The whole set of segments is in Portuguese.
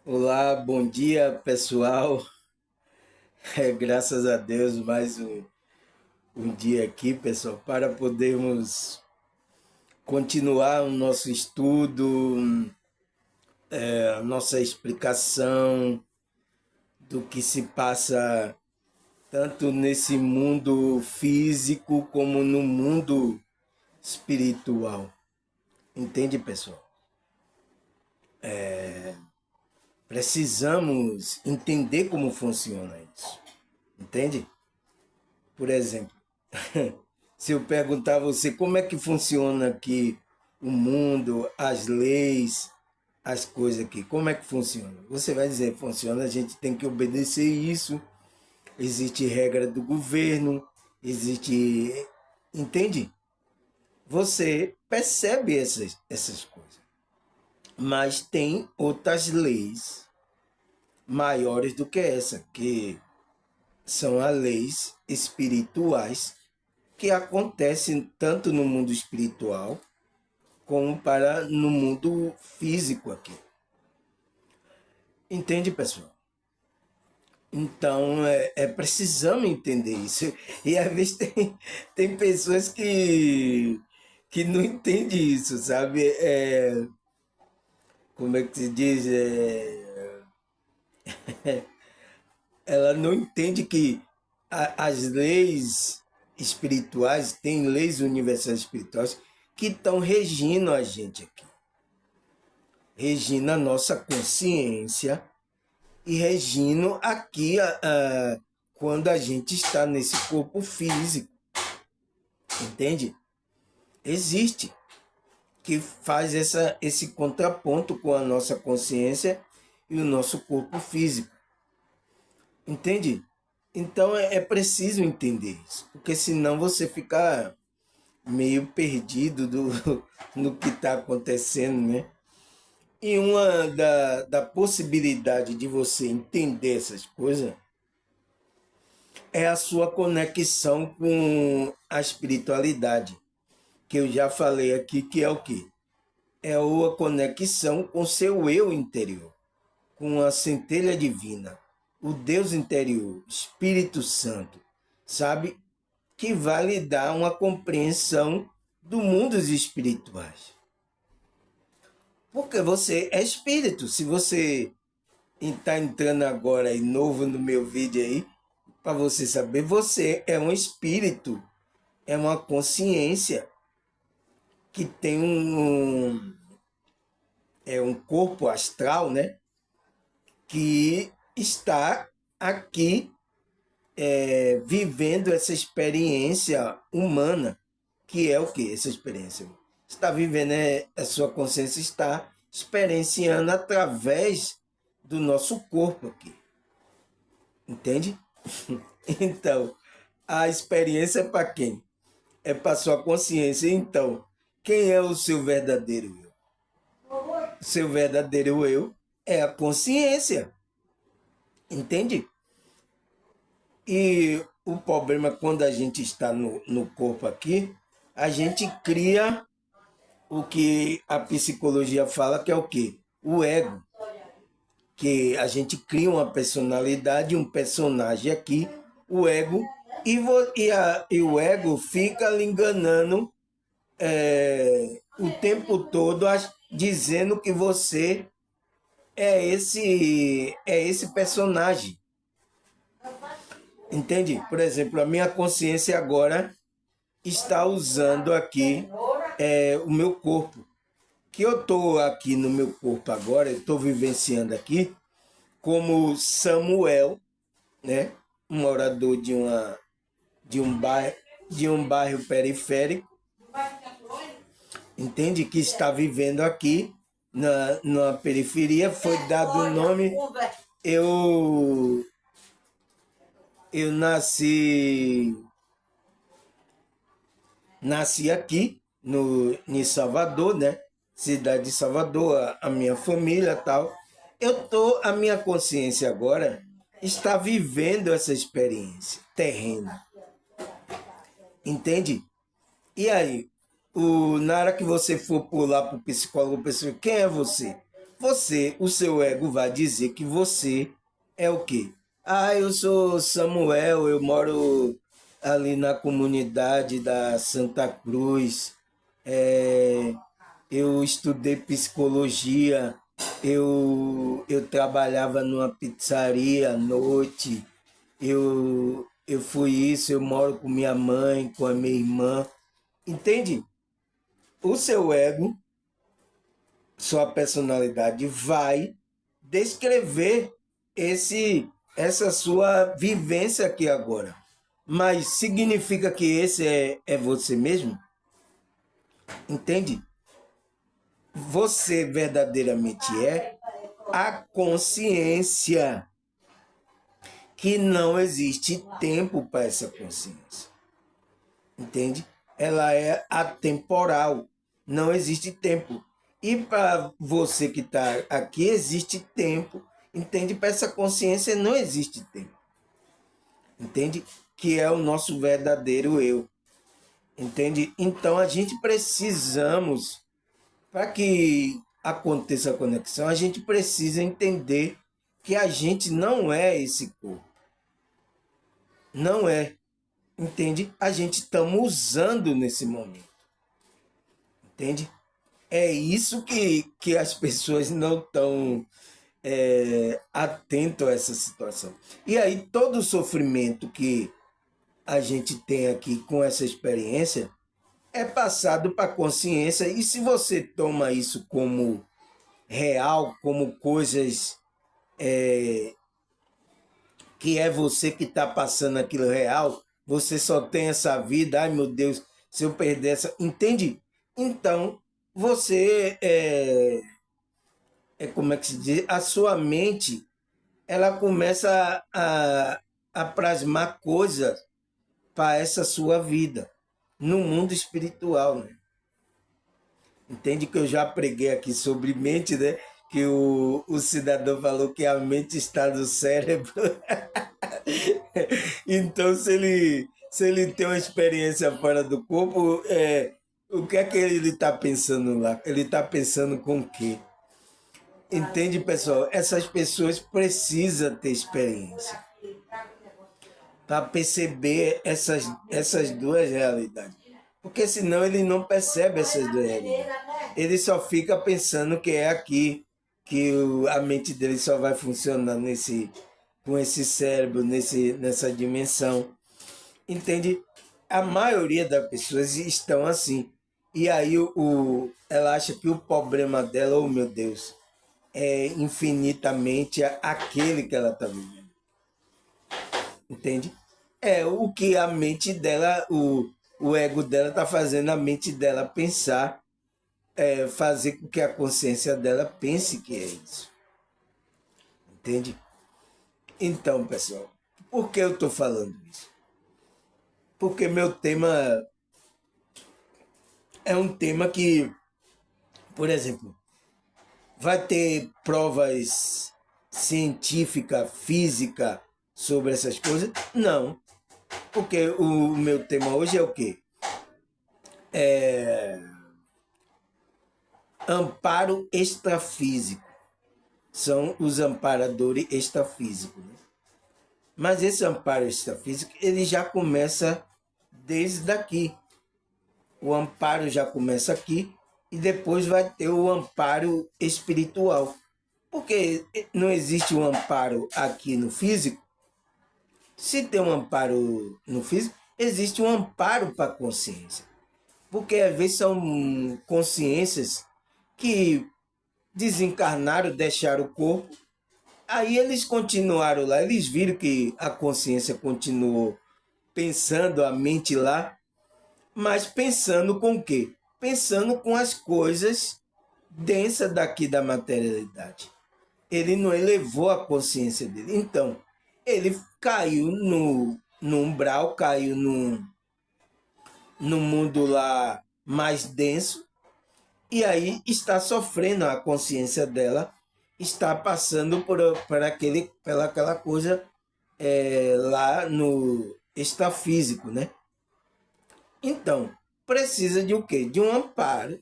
Olá, bom dia pessoal. Graças a Deus, mais um dia aqui, pessoal, para podermos continuar o nosso estudo, a nossa explicação do que se passa tanto nesse mundo físico como no mundo espiritual. Entende, pessoal? Precisamos entender como funciona isso. Entende? Por exemplo, se eu perguntar a você como é que funciona aqui o mundo, as leis, as coisas aqui, como é que funciona? Você vai dizer, funciona, a gente tem que obedecer isso, existe regra do governo, existe. Entende? Você percebe essas coisas. Mas tem outras leis maiores do que essa, que são as leis espirituais que acontecem tanto no mundo espiritual como para no mundo físico aqui. Entende, pessoal? Então, precisamos entender isso. E às vezes tem pessoas que não entendem isso, sabe? Como é que se diz? Ela não entende que as leis espirituais, tem leis universais espirituais que estão regindo a gente aqui. Regindo a nossa consciência e regindo aqui quando a gente está nesse corpo físico. Entende? Existe que faz esse contraponto com a nossa consciência e o nosso corpo físico. Entende? Então é preciso entender isso, porque senão você fica meio perdido no que está acontecendo, né? E uma da possibilidade de você entender essas coisas é a sua conexão com a espiritualidade, que eu já falei aqui, que é o quê? É a conexão com seu eu interior, com a centelha divina, o Deus interior, Espírito Santo, sabe? Que vai lhe dar uma compreensão do mundo dos espirituais. Porque você é espírito. Se você está entrando agora aí novo no meu vídeo aí, para você saber, você é um espírito, é uma consciência que tem um corpo astral, né? Que está aqui vivendo essa experiência humana, que é o que essa experiência? Você está vivendo, a sua consciência está experienciando através do nosso corpo aqui, entende? Então, a experiência é para quem? É para sua consciência. Então, quem é o seu verdadeiro eu? O seu verdadeiro eu é a consciência, entende? E o problema quando a gente está no corpo aqui, a gente cria o que a psicologia fala que é o quê? O ego. Que a gente cria uma personalidade, um personagem aqui, o ego, e o ego fica lhe enganando o tempo todo, dizendo que você é esse personagem. Entende? Por exemplo, a minha consciência agora está usando aqui o meu corpo. Que eu estou aqui no meu corpo agora, eu estou vivenciando aqui como Samuel, né? Um morador de um bairro periférico, entende? Que está vivendo aqui na periferia, foi dado o nome. Eu, eu nasci aqui em Salvador, né? Cidade de Salvador, a minha família tal. A minha consciência agora está vivendo essa experiência terrena, entende? E aí, na hora que você for pular para o psicólogo, pessoal, quem é você? o seu ego vai dizer que você é o quê? Ah, eu sou Samuel, eu moro ali na comunidade da Santa Cruz, é, eu estudei psicologia, eu trabalhava numa pizzaria à noite, eu fui isso, eu moro com minha mãe, com a minha irmã. Entende? O seu ego, sua personalidade vai descrever essa sua vivência aqui agora. Mas significa que esse é você mesmo? Entende? Você verdadeiramente é a consciência, que não existe tempo para essa consciência. Entende? Ela é atemporal, não existe tempo. E para você que está aqui, existe tempo. Entende? Para essa consciência não existe tempo. Entende? Que é o nosso verdadeiro eu. Entende? Então a gente precisamos, para que aconteça a conexão, a gente precisa entender que a gente não é esse corpo. Não é. Entende? A gente estamos usando nesse momento. Entende? É isso que as pessoas não estão atentas a essa situação. E aí todo o sofrimento que a gente tem aqui com essa experiência é passado para a consciência. E se você toma isso como real, como coisas que é você que está passando aquilo real, você só tem essa vida, ai meu Deus, se eu perder essa. Entende? Então, você como é que se diz? A sua mente, ela começa a plasmar coisas para essa sua vida, no mundo espiritual, né? Entende que eu já preguei aqui sobre mente, né? Que o cidadão falou que a mente está no cérebro. Então, se ele tem uma experiência fora do corpo, o que é que ele está pensando lá? Ele está pensando com o quê? Entende, pessoal? Essas pessoas precisam ter experiência para perceber essas duas realidades. Porque senão ele não percebe essas duas realidades. Ele só fica pensando que é aqui, que a mente dele só vai funcionar com esse cérebro, nessa dimensão. Entende? A maioria das pessoas estão assim. E aí ela acha que o problema dela, oh meu Deus, é infinitamente aquele que ela está vivendo. Entende? É o que a mente dela, o ego dela está fazendo a mente dela pensar, fazer com que a consciência dela pense que é isso. Entende? Então, pessoal, por que eu estou falando isso? Porque meu tema é um tema que, por exemplo, vai ter provas científica, física sobre essas coisas? Não. Porque o meu tema hoje é o quê? Amparo extrafísico. São os amparadores extrafísicos. Né? Mas esse amparo extrafísico, ele já começa desde aqui. O amparo já começa aqui e depois vai ter o amparo espiritual. Porque não existe um amparo aqui no físico. Se tem um amparo no físico, existe um amparo para a consciência. Porque às vezes são consciências que desencarnaram, deixaram o corpo, aí eles continuaram lá, eles viram que a consciência continuou pensando, a mente lá, mas pensando com o quê? Pensando com as coisas densas daqui da materialidade. Ele não elevou a consciência dele. Então, ele caiu no umbral, caiu no mundo lá mais denso, e aí está sofrendo a consciência dela, está passando pela aquela coisa lá no extrafísico, né? Então, precisa de o quê? De um amparo.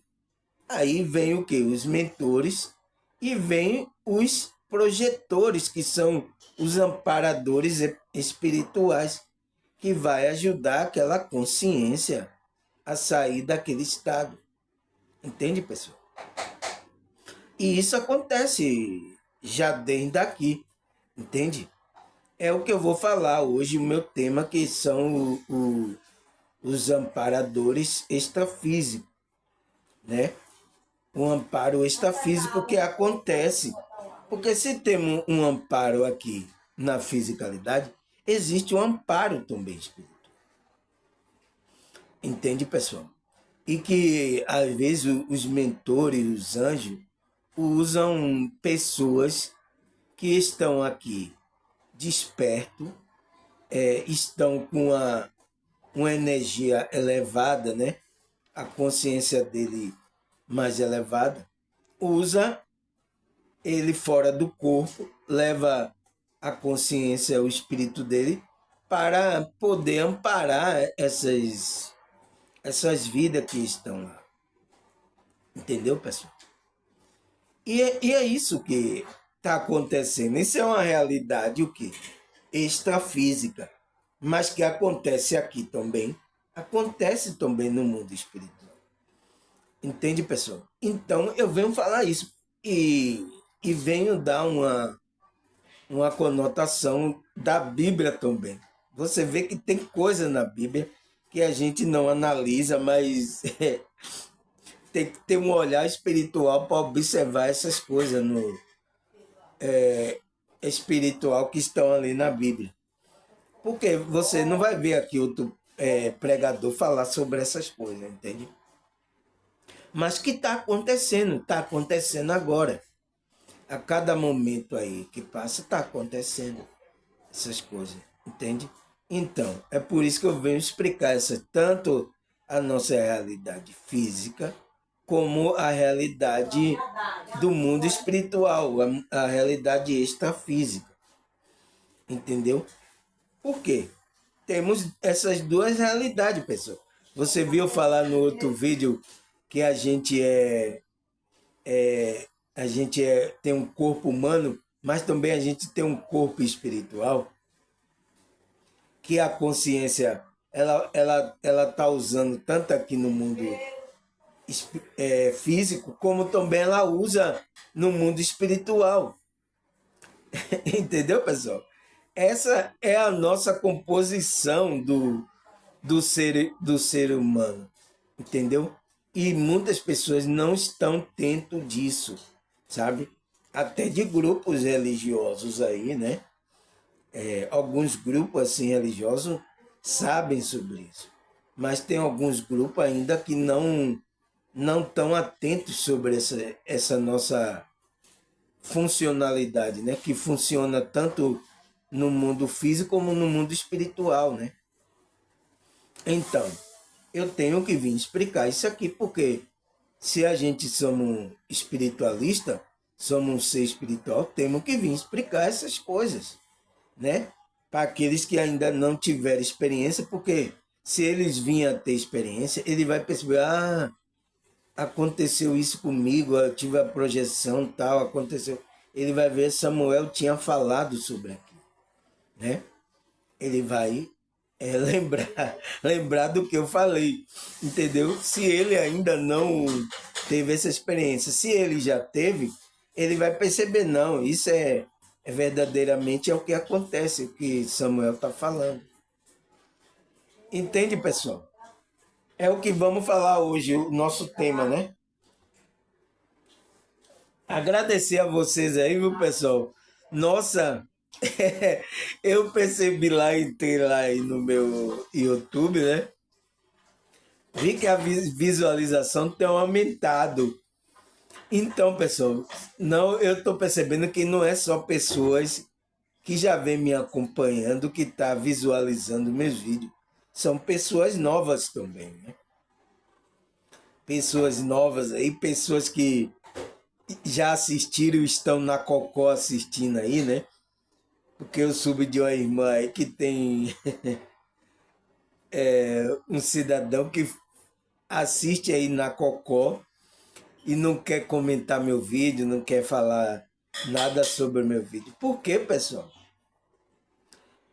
Aí vem o quê? Os mentores E vem os projetores, que são os amparadores espirituais, que vai ajudar aquela consciência a sair daquele estado. Entende, pessoal? E isso acontece já desde aqui, entende? É o que eu vou falar hoje, o meu tema, que são os amparadores extrafísicos, né? O amparo extrafísico que acontece. Porque se temos um amparo aqui na fisicalidade, existe um amparo também espiritual. Entende, pessoal? E que, às vezes, os mentores, os anjos, usam pessoas que estão aqui desperto, estão com uma energia elevada, né? A consciência dele mais elevada, usa ele fora do corpo, leva a consciência, o espírito dele, para poder amparar essas vidas que estão lá. Entendeu, pessoal? E é isso que está acontecendo. Isso é uma realidade o quê? Extrafísica, mas que acontece aqui também, acontece também no mundo espiritual. Entende, pessoal? Então, eu venho falar isso e venho dar uma conotação da Bíblia também. Você vê que tem coisa na Bíblia que a gente não analisa, mas tem que ter um olhar espiritual para observar essas coisas no espiritual que estão ali na Bíblia. Porque você não vai ver aqui outro pregador falar sobre essas coisas, entende? Mas que está acontecendo agora. A cada momento aí que passa, está acontecendo essas coisas, entende? Então, é por isso que eu venho explicar tanto a nossa realidade física, como a realidade do mundo espiritual, a realidade extrafísica, entendeu? Por quê? Temos essas duas realidades, pessoal. Você viu falar no outro vídeo que tem um corpo humano, mas também a gente tem um corpo espiritual, que a consciência ela tá usando tanto aqui no mundo físico, como também ela usa no mundo espiritual. Entendeu, pessoal? Essa é a nossa composição do ser humano. Entendeu? E muitas pessoas não estão dentro disso, sabe? Até de grupos religiosos aí, né? Alguns grupos assim religiosos sabem sobre isso, mas tem alguns grupos ainda que não estão atentos sobre essa nossa funcionalidade, né? Que funciona tanto no mundo físico como no mundo espiritual, né? Então, eu tenho que vir explicar isso aqui, porque se a gente somos espiritualista, somos um ser espiritual, temos que vir explicar essas coisas, né? Para aqueles que ainda não tiveram experiência, porque se eles vinham a ter experiência, ele vai perceber, aconteceu isso comigo, eu tive a projeção tal, aconteceu. Ele vai ver, Samuel tinha falado sobre aquilo, né? Ele vai lembrar do que eu falei, entendeu? Se ele ainda não teve essa experiência, se ele já teve, ele vai perceber, não, isso é verdadeiramente o que acontece, o que Samuel está falando. Entende, pessoal? É o que vamos falar hoje, o nosso tema, né? Agradecer a vocês aí, viu, pessoal? Nossa, eu percebi lá, entrei lá aí no meu YouTube, né? Vi que a visualização tem aumentado. Então, pessoal, não, eu estou percebendo que não é só pessoas que já vem me acompanhando que está visualizando meus vídeos. São pessoas novas também, né? Pessoas novas aí, pessoas que já assistiram e estão na Cocó assistindo aí, né? Porque eu soube de uma irmã aí que tem um cidadão que assiste aí na Cocó e não quer comentar meu vídeo, não quer falar nada sobre o meu vídeo. Por quê, pessoal?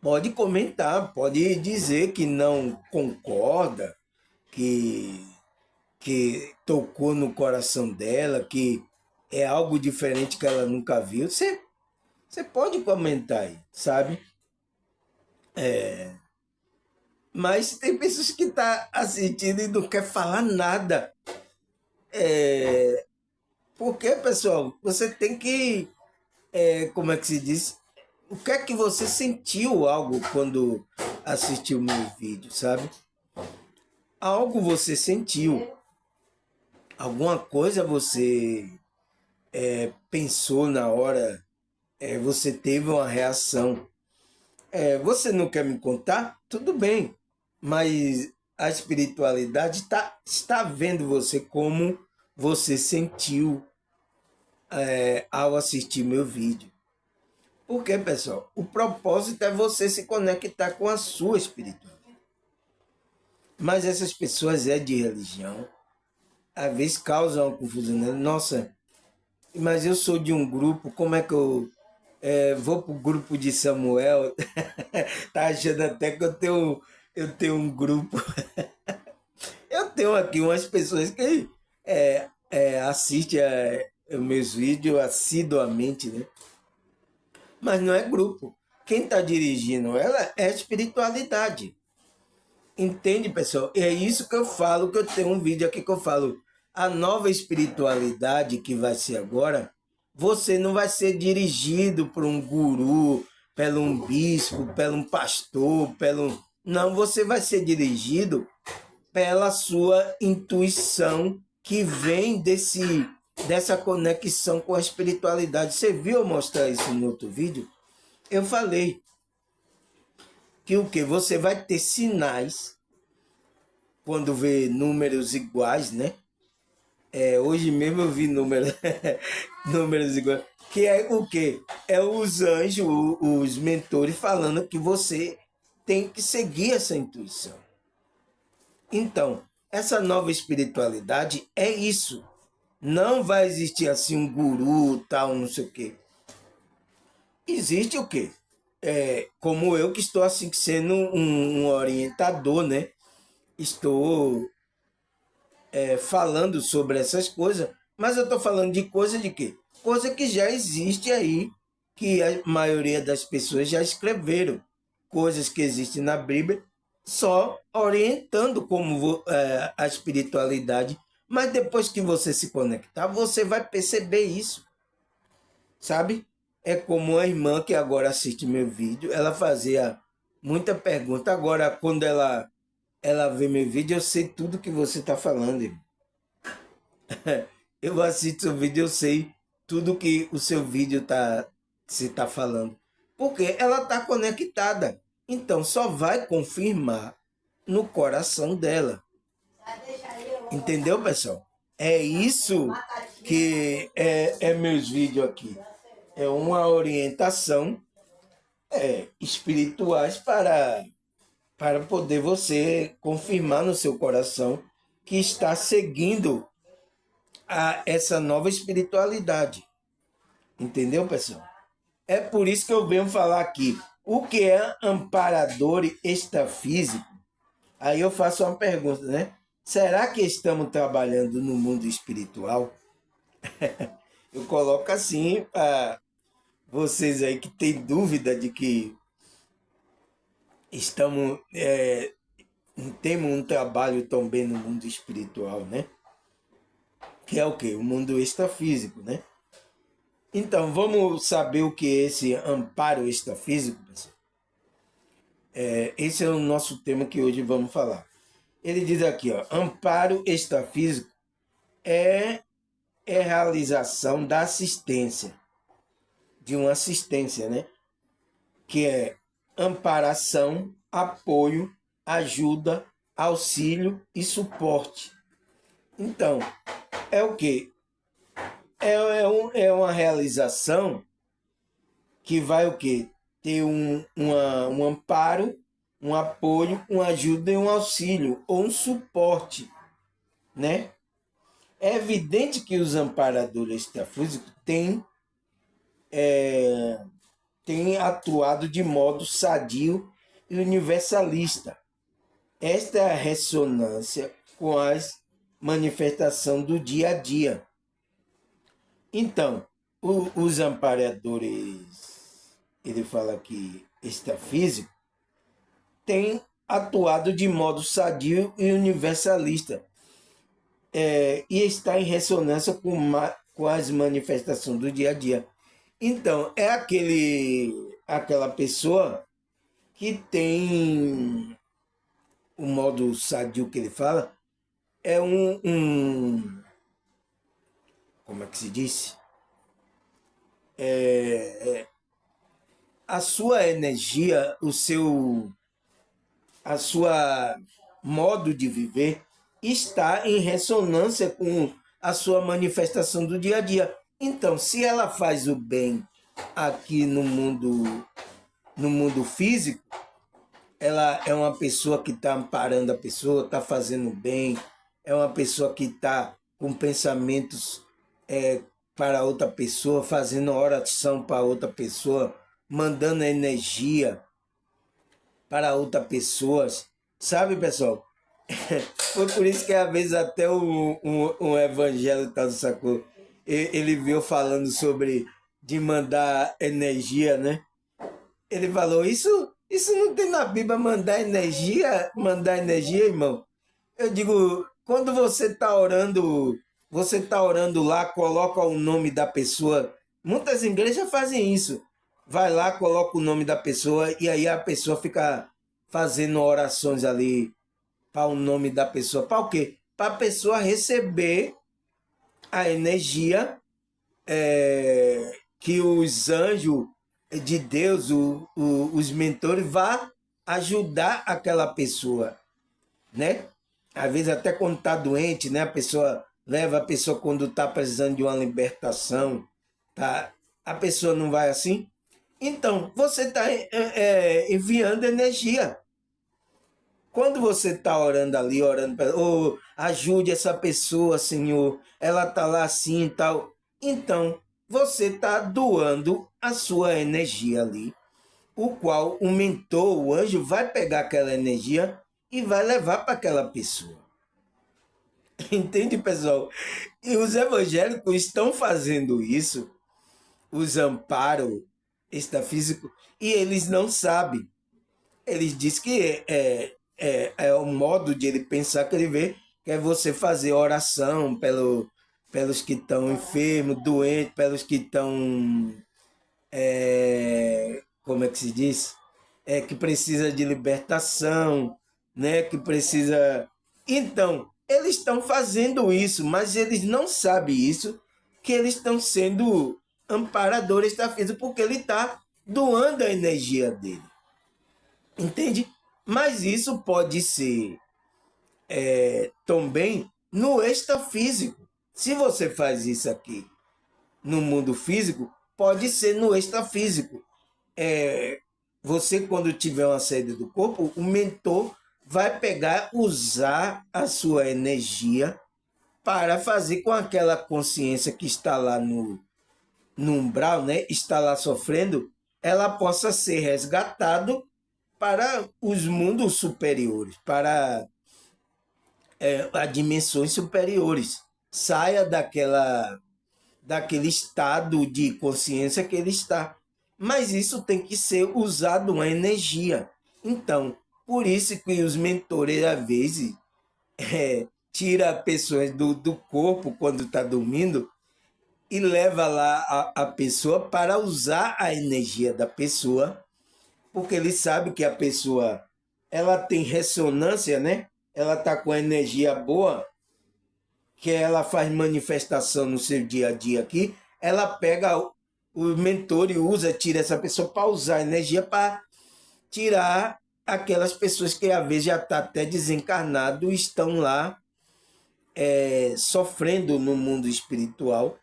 Pode comentar, pode dizer que não concorda, que, que tocou no coração dela, que é algo diferente que ela nunca viu. Você pode comentar aí, sabe? Mas tem pessoas que estão assistindo e não quer falar nada. Porque, pessoal, você tem que, como é que se diz? O que é que você sentiu algo quando assistiu o meu vídeo, sabe? Algo você sentiu, alguma coisa você pensou na hora, você teve uma reação. Você não quer me contar? Tudo bem, mas a espiritualidade está vendo você como você sentiu ao assistir meu vídeo. Porque, pessoal, o propósito é você se conectar com a sua espiritualidade. Mas essas pessoas de religião, às vezes causam uma confusão, né? Nossa, mas eu sou de um grupo, como é que eu vou para o grupo de Samuel? Tá achando até que eu tenho um grupo. Eu tenho aqui umas pessoas que assistem meus vídeos assiduamente, né? Mas não é grupo. Quem está dirigindo ela é a espiritualidade. Entende, pessoal? E é isso que eu falo, que eu tenho um vídeo aqui que eu falo. A nova espiritualidade que vai ser agora, você não vai ser dirigido por um guru, pelo um bispo, pelo um pastor, pelo... Não, você vai ser dirigido pela sua intuição que vem dessa conexão com a espiritualidade. Você viu eu mostrar isso no outro vídeo? Eu falei que o que? Você vai ter sinais quando vê números iguais, né? Hoje mesmo eu vi números iguais. Que é o quê? É os anjos, os mentores falando que você tem que seguir essa intuição. Então, essa nova espiritualidade é isso. Não vai existir assim um guru, tal, não sei o quê. Existe o quê? Como eu que estou assim sendo um orientador, né? Estou falando sobre essas coisas, mas eu estou falando de coisa de quê? Coisa que já existe aí, que a maioria das pessoas já escreveram. Coisas que existem na Bíblia, só orientando como a espiritualidade. Mas depois que você se conectar, você vai perceber isso, sabe? É como a irmã que agora assiste meu vídeo, ela fazia muita pergunta. Agora, quando ela vê meu vídeo, eu sei tudo que você está falando, irmão. Eu assisto o vídeo, eu sei tudo que o seu vídeo se tá falando. Porque ela está conectada. Então só vai confirmar no coração dela. Entendeu, pessoal? É isso que é meus vídeos aqui. É uma orientação espirituais para poder você confirmar no seu coração que está seguindo essa nova espiritualidade. Entendeu, pessoal? É por isso que eu venho falar aqui. O que é amparador extrafísico? Aí eu faço uma pergunta, né? Será que estamos trabalhando no mundo espiritual? Eu coloco assim para vocês aí que têm dúvida de que estamos temos um trabalho também no mundo espiritual, né? Que é o quê? O mundo extrafísico, né? Então, vamos saber o que é esse amparo extrafísico, pessoal? Esse é o nosso tema que hoje vamos falar. Ele diz aqui, ó, amparo extrafísico é realização da assistência, de uma assistência, né? Que é amparação, apoio, ajuda, auxílio e suporte. Então, é o quê? É uma realização que vai o quê? Ter um amparo, um apoio, uma ajuda e um auxílio, ou um suporte, né? É evidente que os amparadores extrafísicos têm atuado de modo sadio e universalista. Esta é a ressonância com as manifestações do dia a dia. Então, os amparadores, ele fala que extrafísico, tem atuado de modo sadio e universalista, e está em ressonância com as manifestações do dia a dia. Então, é aquela pessoa que tem o modo sadio que ele fala, é como é que se diz? A sua energia, a sua modo de viver está em ressonância com a sua manifestação do dia a dia. Então, se ela faz o bem aqui no mundo físico, ela é uma pessoa que está amparando a pessoa, está fazendo bem, é uma pessoa que está com pensamentos para outra pessoa, fazendo oração para outra pessoa, mandando energia para outras pessoas. Sabe, pessoal? Foi por isso que às vezes até um evangélico tá, sacou? Ele viu falando sobre de mandar energia, né? Ele falou, isso não tem na Bíblia mandar energia, irmão. Eu digo, quando você tá orando lá, coloca o nome da pessoa. Muitas igrejas fazem isso. Vai lá, coloca o nome da pessoa e aí a pessoa fica fazendo orações ali para o nome da pessoa. Para o quê? Para a pessoa receber a energia que os anjos de Deus, os mentores, vá ajudar aquela pessoa, né? Às vezes até quando está doente, né? A pessoa leva a pessoa quando está precisando de uma libertação, tá? A pessoa não vai assim. Então, você está enviando energia. Quando você está orando ali, orando, oh, ajude essa pessoa, Senhor, ela está lá assim e tal. Então, você está doando a sua energia ali, o qual o mentor, o anjo, vai pegar aquela energia e vai levar para aquela pessoa. Entende, pessoal? E os evangélicos estão fazendo isso, os amparos extrafísicos, e eles não sabem. Eles dizem que é o modo de ele pensar que ele vê, que é você fazer oração pelos que estão enfermos, doentes, pelos que estão, como é que se diz? Que precisa de libertação, né? Que precisa... Então, eles estão fazendo isso, mas eles não sabem isso, que eles estão sendo amparadores da física, porque ele está doando a energia dele. Entende? Mas isso pode ser também no extrafísico. Se você faz isso aqui no mundo físico, pode ser no extrafísico. Você, quando tiver uma saída do corpo, o mentor vai pegar, usar a sua energia para fazer com aquela consciência que está lá no umbral, né? Está lá sofrendo, ela possa ser resgatado para os mundos superiores, para as dimensões superiores. Saia daquele estado de consciência que ele está. Mas isso tem que ser usado uma energia. Então, por isso que os mentores, às vezes, tira pessoas do corpo quando está dormindo e leva lá a pessoa para usar a energia da pessoa, porque ele sabe que a pessoa ela tem ressonância, né? Ela está com energia boa, que ela faz manifestação no seu dia a dia aqui, ela pega o mentor e usa, tira essa pessoa para usar energia para tirar aquelas pessoas que às vezes já está até desencarnado e estão lá sofrendo no mundo espiritual,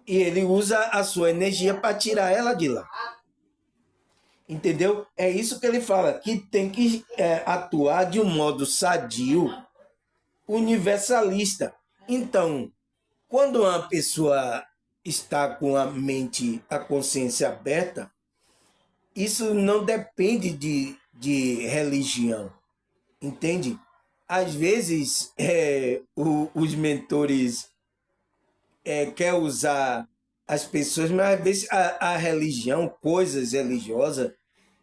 e ele usa a sua energia para tirar ela de lá. Entendeu? É isso que ele fala, que tem que atuar de um modo sadio, universalista. Então, quando uma pessoa está com a mente, a consciência aberta, isso não depende de religião, entende? Às vezes, os mentores querem usar as pessoas, mas às vezes a religião, coisas religiosas,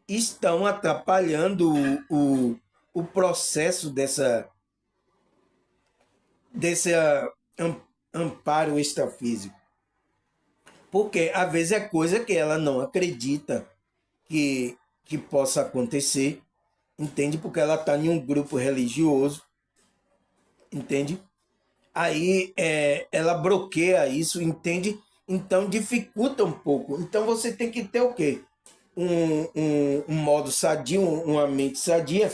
estão atrapalhando o processo desse amparo extrafísico. Porque às vezes é coisa que ela não acredita que possa acontecer, entende? Porque ela está em um grupo religioso, entende? Aí ela bloqueia isso, entende? Então dificulta um pouco. Então você tem que ter o quê? Um modo sadio, uma mente sadia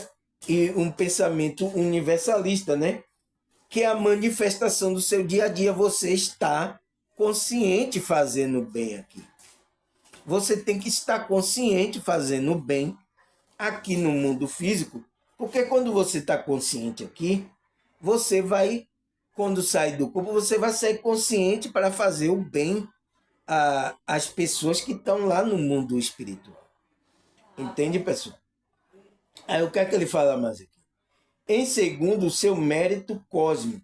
e um pensamento universalista, né? Que é a manifestação do seu dia a dia. Você está consciente fazendo bem aqui. Você tem que estar consciente fazendo bem aqui no mundo físico, porque quando você está consciente aqui, você vai, quando sair do corpo, você vai sair consciente para fazer o bem às pessoas que estão lá no mundo espiritual. Entende, pessoal? Aí o que é que ele fala mais aqui? Em segundo, o seu mérito cósmico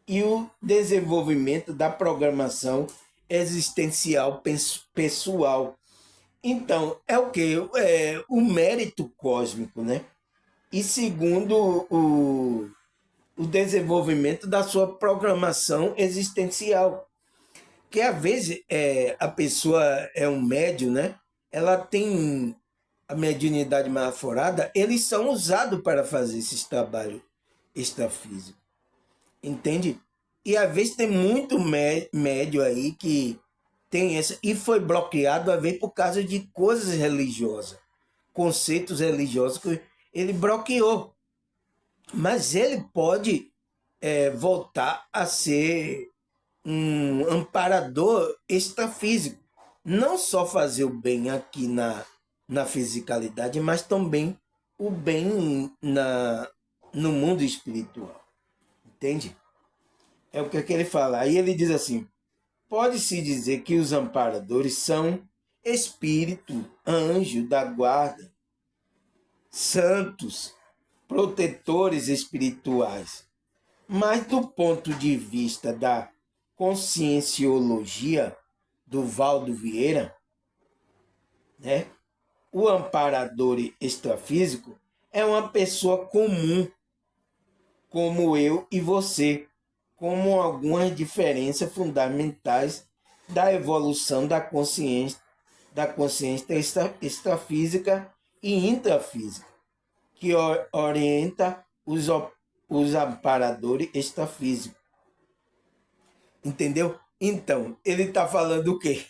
e o desenvolvimento da programação existencial pessoal. Então, é o que? O mérito cósmico, né? E segundo, o desenvolvimento da sua programação existencial. Que às vezes a pessoa é um médium, né? Ela tem a mediunidade mais aflorada, eles são usados para fazer esses trabalhos extrafísicos. Entende? E às vezes tem muito médio aí que tem essa. E foi bloqueado, às vezes, por causa de coisas religiosas, conceitos religiosos que ele bloqueou. Mas ele pode voltar a ser um amparador extrafísico. Não só fazer o bem aqui na fisicalidade, mas também o bem no mundo espiritual. Entende? É o que ele fala. Aí ele diz assim: pode-se dizer que os amparadores são espírito, anjo da guarda, santos, protetores espirituais. Mas do ponto de vista da conscienciologia do Valdo Vieira, né, o amparador extrafísico é uma pessoa comum, como eu e você, com algumas diferenças fundamentais da evolução da consciência extrafísica e intrafísica, que orienta os amparadores extrafísicos. Entendeu? Então, ele está falando o quê?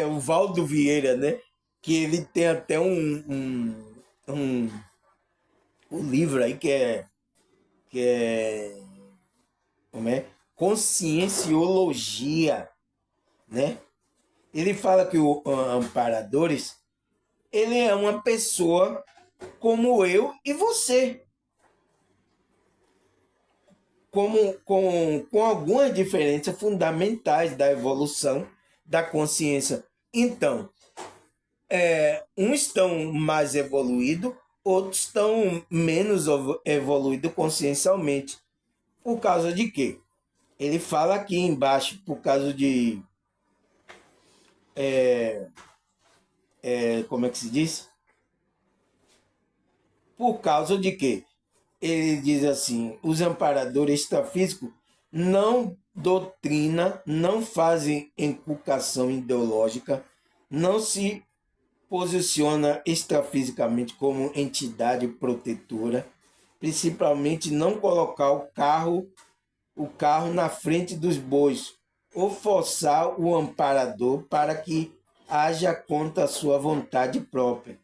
O Valdo Vieira, né? Que ele tem até um livro aí que é como é? Conscienciologia, né? Ele fala que o amparadores, ele é uma pessoa como eu e você, com algumas diferenças fundamentais da evolução da consciência. Então, uns estão mais evoluídos, outros estão menos evoluídos consciencialmente. Por causa de quê? Ele fala aqui embaixo, por causa de. Como é que se diz? Por causa de quê? Ele diz assim: os amparadores extrafísicos não doutrina, não fazem inculcação ideológica, não se posiciona extrafisicamente como entidade protetora, principalmente não colocar o carro na frente dos bois, ou forçar o amparador para que haja contra sua vontade própria.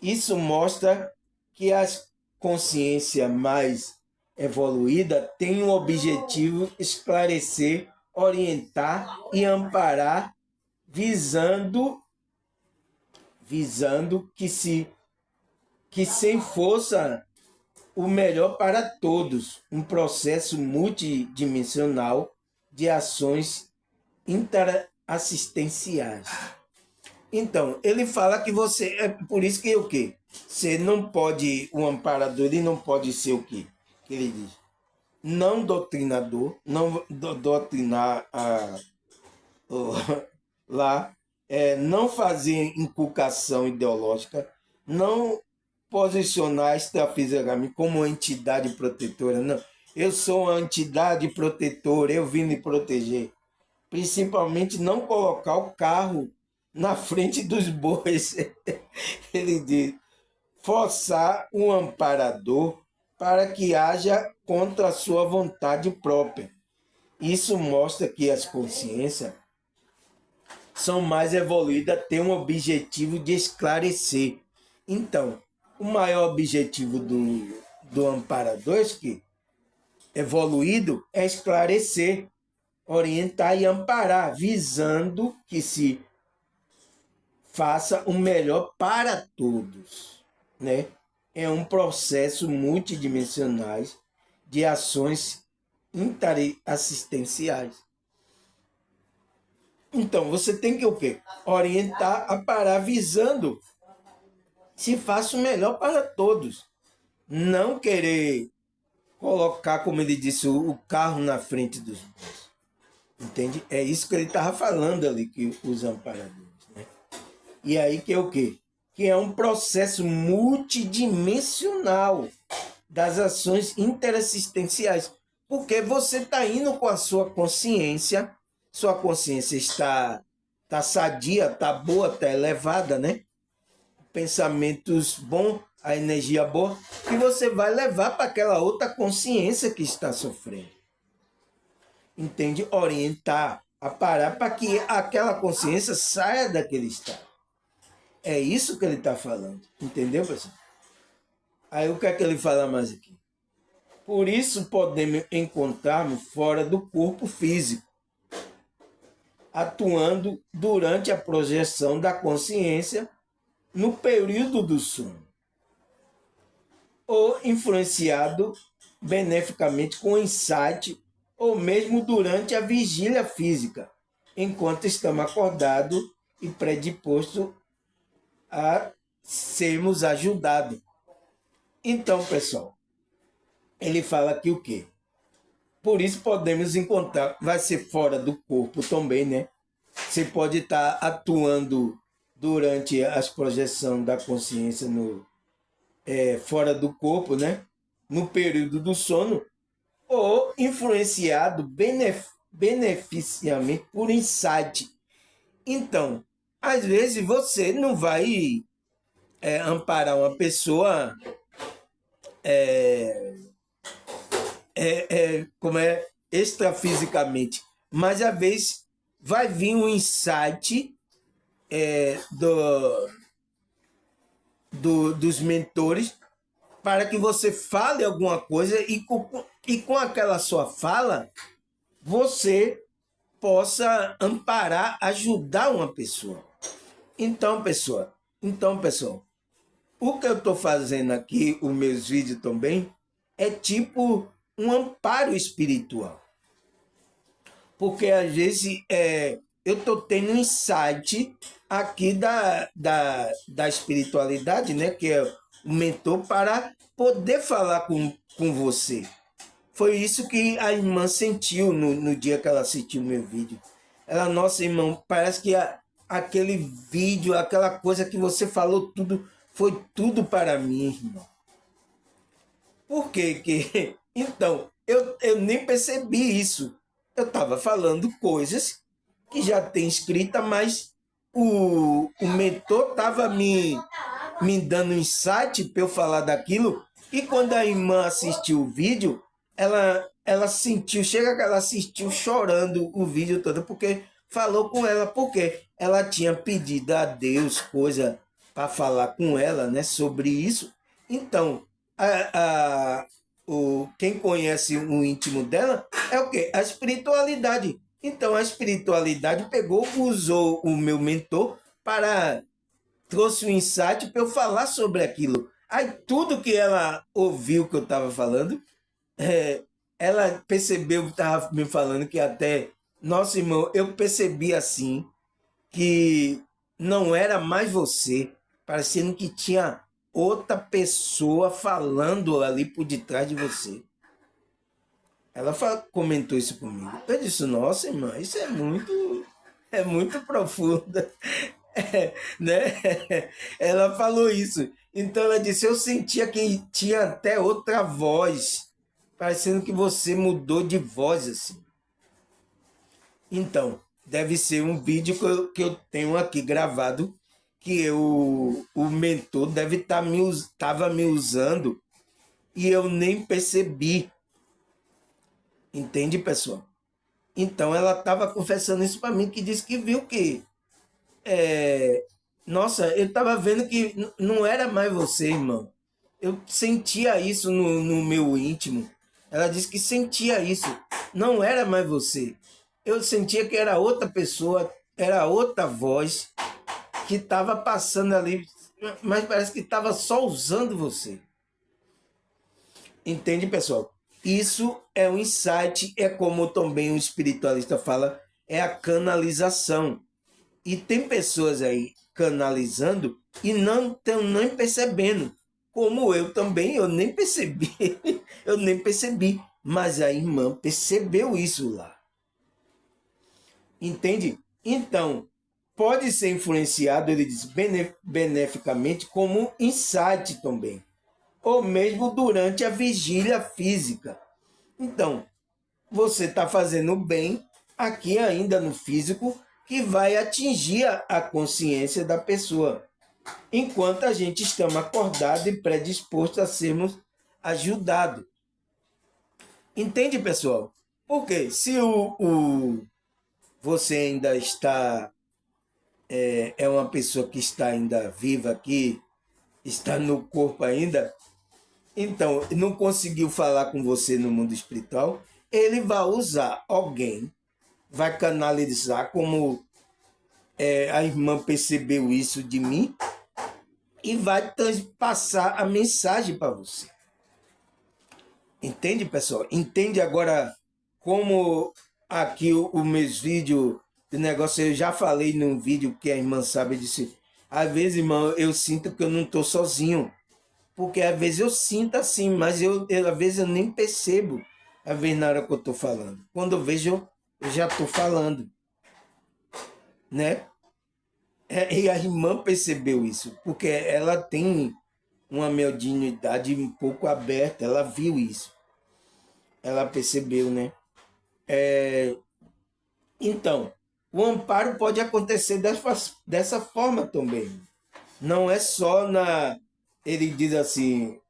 Isso mostra que as consciências mais evoluídas têm o objetivo esclarecer, orientar e amparar, visando que sem força o melhor para todos, um processo multidimensional de ações interassistenciais. Então, ele fala que você, é por isso que o quê? Você não pode, o amparador, ele não pode ser o quê? Que ele diz, não doutrinador, não doutrinar lá, não fazer inculcação ideológica, não posicionar extrafisicamente como entidade protetora, não. Eu sou uma entidade protetora, eu vim me proteger. Principalmente não colocar o carro na frente dos bois. Ele diz, forçar um amparador para que haja contra a sua vontade própria. Isso mostra que as consciências são mais evoluídas, têm um objetivo de esclarecer. Então, o maior objetivo do amparador evoluído é esclarecer, orientar e amparar, visando que se faça o melhor para todos, né? É um processo multidimensional de ações interassistenciais. Então, você tem que o quê? Orientar, amparar, visando se faça o melhor para todos. Não querer colocar, como ele disse, o carro na frente dos bons. Entende? É isso que ele estava falando ali, que os amparadores. Né? E aí que é o quê? Que é um processo multidimensional das ações interassistenciais. Porque você está indo com a sua consciência está sadia, está boa, está elevada, né? Pensamentos bons, a energia boa, que você vai levar para aquela outra consciência que está sofrendo. Entende? Orientar, a parar para que aquela consciência saia daquele estado. É isso que ele está falando. Entendeu, pessoal? Aí o que é que ele fala mais aqui? Por isso podemos encontrar-nos fora do corpo físico, atuando durante a projeção da consciência no período do sono, ou influenciado beneficamente com insight, ou mesmo durante a vigília física, enquanto estamos acordados e predispostos a sermos ajudados. Então, pessoal, ele fala aqui o quê? Por isso podemos encontrar, vai ser fora do corpo também, né? Você pode estar atuando durante as projeções da consciência fora do corpo, né? No período do sono, ou influenciado beneficiamente por insight. Então, às vezes você não vai amparar uma pessoa como é extrafisicamente, mas às vezes vai vir um insight dos mentores para que você fale alguma coisa e com aquela sua fala você possa amparar, ajudar uma pessoa. Então, pessoal, o que eu estou fazendo aqui, os meus vídeos também, é tipo um amparo espiritual. Porque às vezes eu estou tendo um insight aqui da espiritualidade, né? Que é o mentor, para poder falar com você. Foi isso que a irmã sentiu no dia que ela assistiu o meu vídeo. Ela, nossa, irmão, parece que aquele vídeo, aquela coisa que você falou, tudo foi tudo para mim, irmão. Por quê? Então, eu nem percebi isso. Eu estava falando coisas que já tem escrita, mas o mentor estava me dando insight para eu falar daquilo. E quando a irmã assistiu o vídeo, ela sentiu, chega que ela assistiu chorando o vídeo todo, porque falou com ela, porque ela tinha pedido a Deus coisa para falar com ela, né, sobre isso. Então, quem conhece o íntimo dela é o quê? A espiritualidade. Então, a espiritualidade pegou, usou o meu mentor trouxe um insight para eu falar sobre aquilo. Aí tudo que ela ouviu que eu estava falando, é, ela percebeu que estava me falando que até, nossa irmão, eu percebi assim que não era mais você, parecendo que tinha outra pessoa falando ali por detrás de você. Ela comentou isso comigo. Eu disse, nossa irmã, isso é muito profunda. É, né? Ela falou isso. Então ela disse, eu sentia que tinha até outra voz, parecendo que você mudou de voz assim. Então, deve ser um vídeo que eu tenho aqui gravado, que o mentor deve estar tava me usando e eu nem percebi. Entende, pessoal? Então ela estava confessando isso para mim, que disse que viu que nossa, eu estava vendo que não era mais você, irmão. Eu sentia isso no meu íntimo. Ela disse que sentia isso. Não era mais você. Eu sentia que era outra pessoa, era outra voz que estava passando ali, mas parece que estava só usando você. Entende, pessoal? Isso é um insight, é como também o espiritualista fala, é a canalização. E tem pessoas aí canalizando e não estão nem percebendo. Como eu também, eu nem percebi. Eu nem percebi. Mas a irmã percebeu isso lá. Entende? Então, pode ser influenciado, ele diz, beneficamente como insight também. Ou mesmo durante a vigília física. Então, você está fazendo bem aqui ainda no físico, que vai atingir a consciência da pessoa, enquanto a gente estamos acordado e predisposto a sermos ajudados. Entende, pessoal? Porque se você ainda está, é uma pessoa que está ainda viva aqui, está no corpo ainda, então não conseguiu falar com você no mundo espiritual, ele vai usar alguém, vai canalizar como a irmã percebeu isso de mim e vai passar a mensagem para você. Entende, pessoal? Entende agora como aqui o meus vídeos de negócio, eu já falei num vídeo que a irmã sabe, disse, às vezes, irmão, eu sinto que eu não estou sozinho. Porque às vezes eu sinto assim, mas às vezes eu nem percebo, às vezes na hora que eu estou falando. Quando eu vejo, eu já estou falando. Né? E a irmã percebeu isso, porque ela tem uma mediunidade um pouco aberta, ela viu isso. Ela percebeu, né? Então, o amparo pode acontecer dessa forma também. Não é só ele diz assim,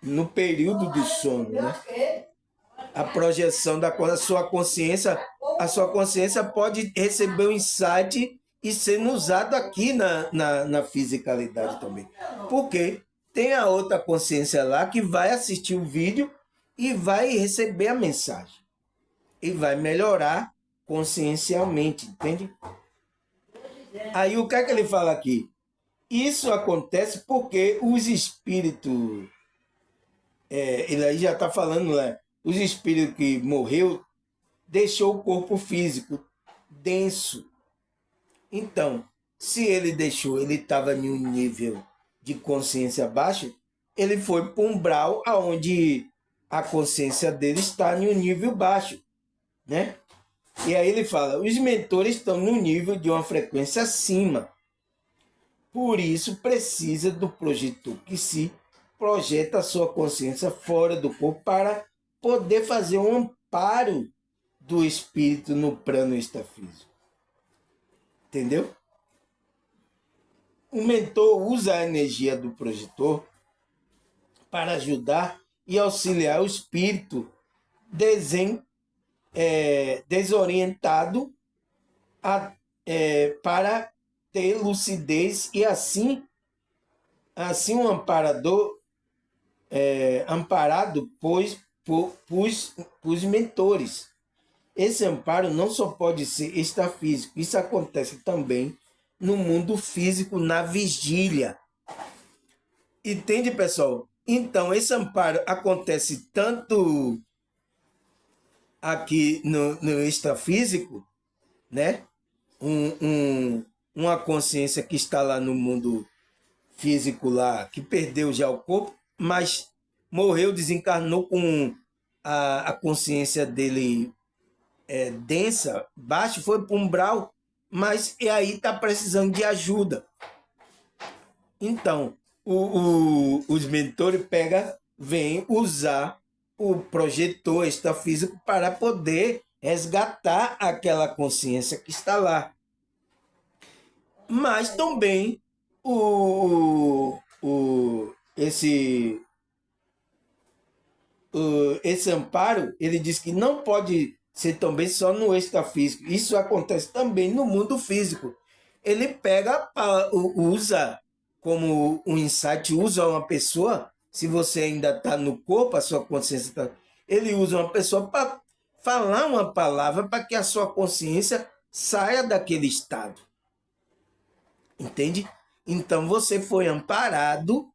no período do sono, né? A projeção da sua consciência, a sua consciência pode receber o insight e sendo usado aqui na fisicalidade também. Porque tem a outra consciência lá que vai assistir o vídeo e vai receber a mensagem. E vai melhorar consciencialmente, entende? Aí o que é que ele fala aqui? Isso acontece porque os espíritos, ele aí já está falando, né? Os espíritos que morreu deixou o corpo físico denso. Então, se ele deixou, ele estava em um nível de consciência baixo, ele foi para um umbral onde a consciência dele está em um nível baixo, né? E aí ele fala, os mentores estão no nível de uma frequência acima. Por isso precisa do projetor que se projeta a sua consciência fora do corpo para poder fazer um amparo do espírito no plano extrafísico. Entendeu? O mentor usa a energia do projetor para ajudar e auxiliar o espírito desorientado para ter lucidez e assim um amparador amparado os mentores. Esse amparo não só pode ser extrafísico, isso acontece também no mundo físico, na vigília. Entende, pessoal? Então, esse amparo acontece tanto aqui no extrafísico, né? Uma consciência que está lá no mundo físico lá, que perdeu já o corpo, mas morreu, desencarnou com a consciência dele densa, baixa, foi para um umbral, mas e aí está precisando de ajuda. Então, os mentores vêm usar o projetor extrafísico para poder resgatar aquela consciência que está lá. Mas também esse esse amparo, ele diz que não pode ser também só no extrafísico. Isso acontece também no mundo físico. Ele pega, usa como um insight, usa uma pessoa, se você ainda está no corpo, a sua consciência está... Ele usa uma pessoa para falar uma palavra para que a sua consciência saia daquele estado. Entende? Então você foi amparado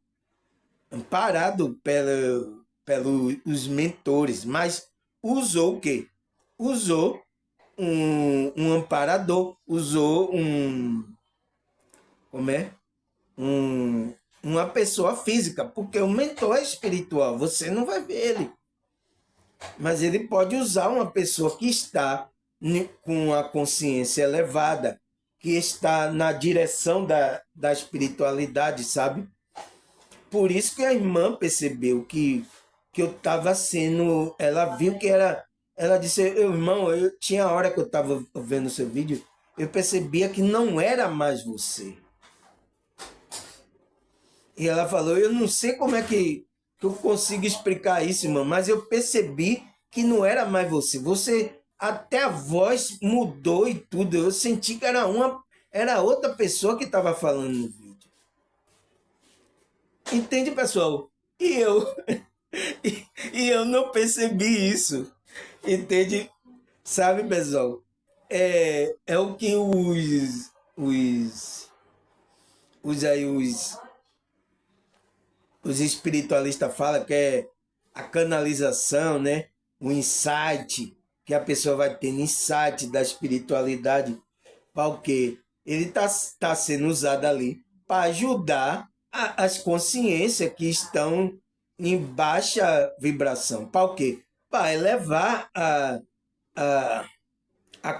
pelos mentores, mas usou o quê? Usou um amparador, usou como é? Uma pessoa física, porque o mentor é espiritual, você não vai ver ele. Mas ele pode usar uma pessoa que está com a consciência elevada, que está na direção da espiritualidade, sabe? Por isso que a irmã percebeu que eu estava sendo... Ela viu que era... Ela disse, irmão, eu tinha a hora que eu estava vendo o seu vídeo, eu percebia que não era mais você. E ela falou, eu não sei como é que eu consigo explicar isso, irmã, mas eu percebi que não era mais você. Você, até a voz mudou e tudo. Eu senti que era outra pessoa que estava falando no vídeo. Entende, pessoal? E eu... e eu não percebi isso. Entende? Sabe, pessoal? É o que os espiritualistas falam, que é a canalização, né? O insight, que a pessoa vai ter insight da espiritualidade. Para o quê? Ele tá sendo usado ali para ajudar as consciências que estão em baixa vibração. Para o quê? Para elevar a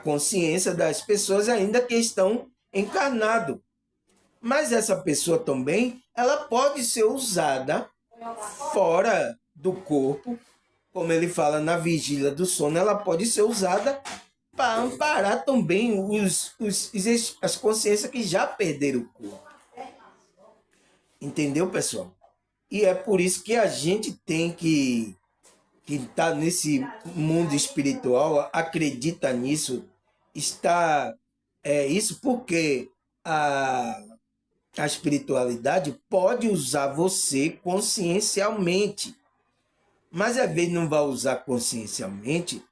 consciência das pessoas ainda que estão encarnado. Mas essa pessoa também, ela pode ser usada fora do corpo, como ele fala na vigília do sono, ela pode ser usada para amparar também as consciências que já perderam o corpo. Entendeu, pessoal? E é por isso que a gente tem que está nesse mundo espiritual, acredita nisso, está... isso porque a espiritualidade pode usar você consciencialmente, mas às vezes não vai usar consciencialmente,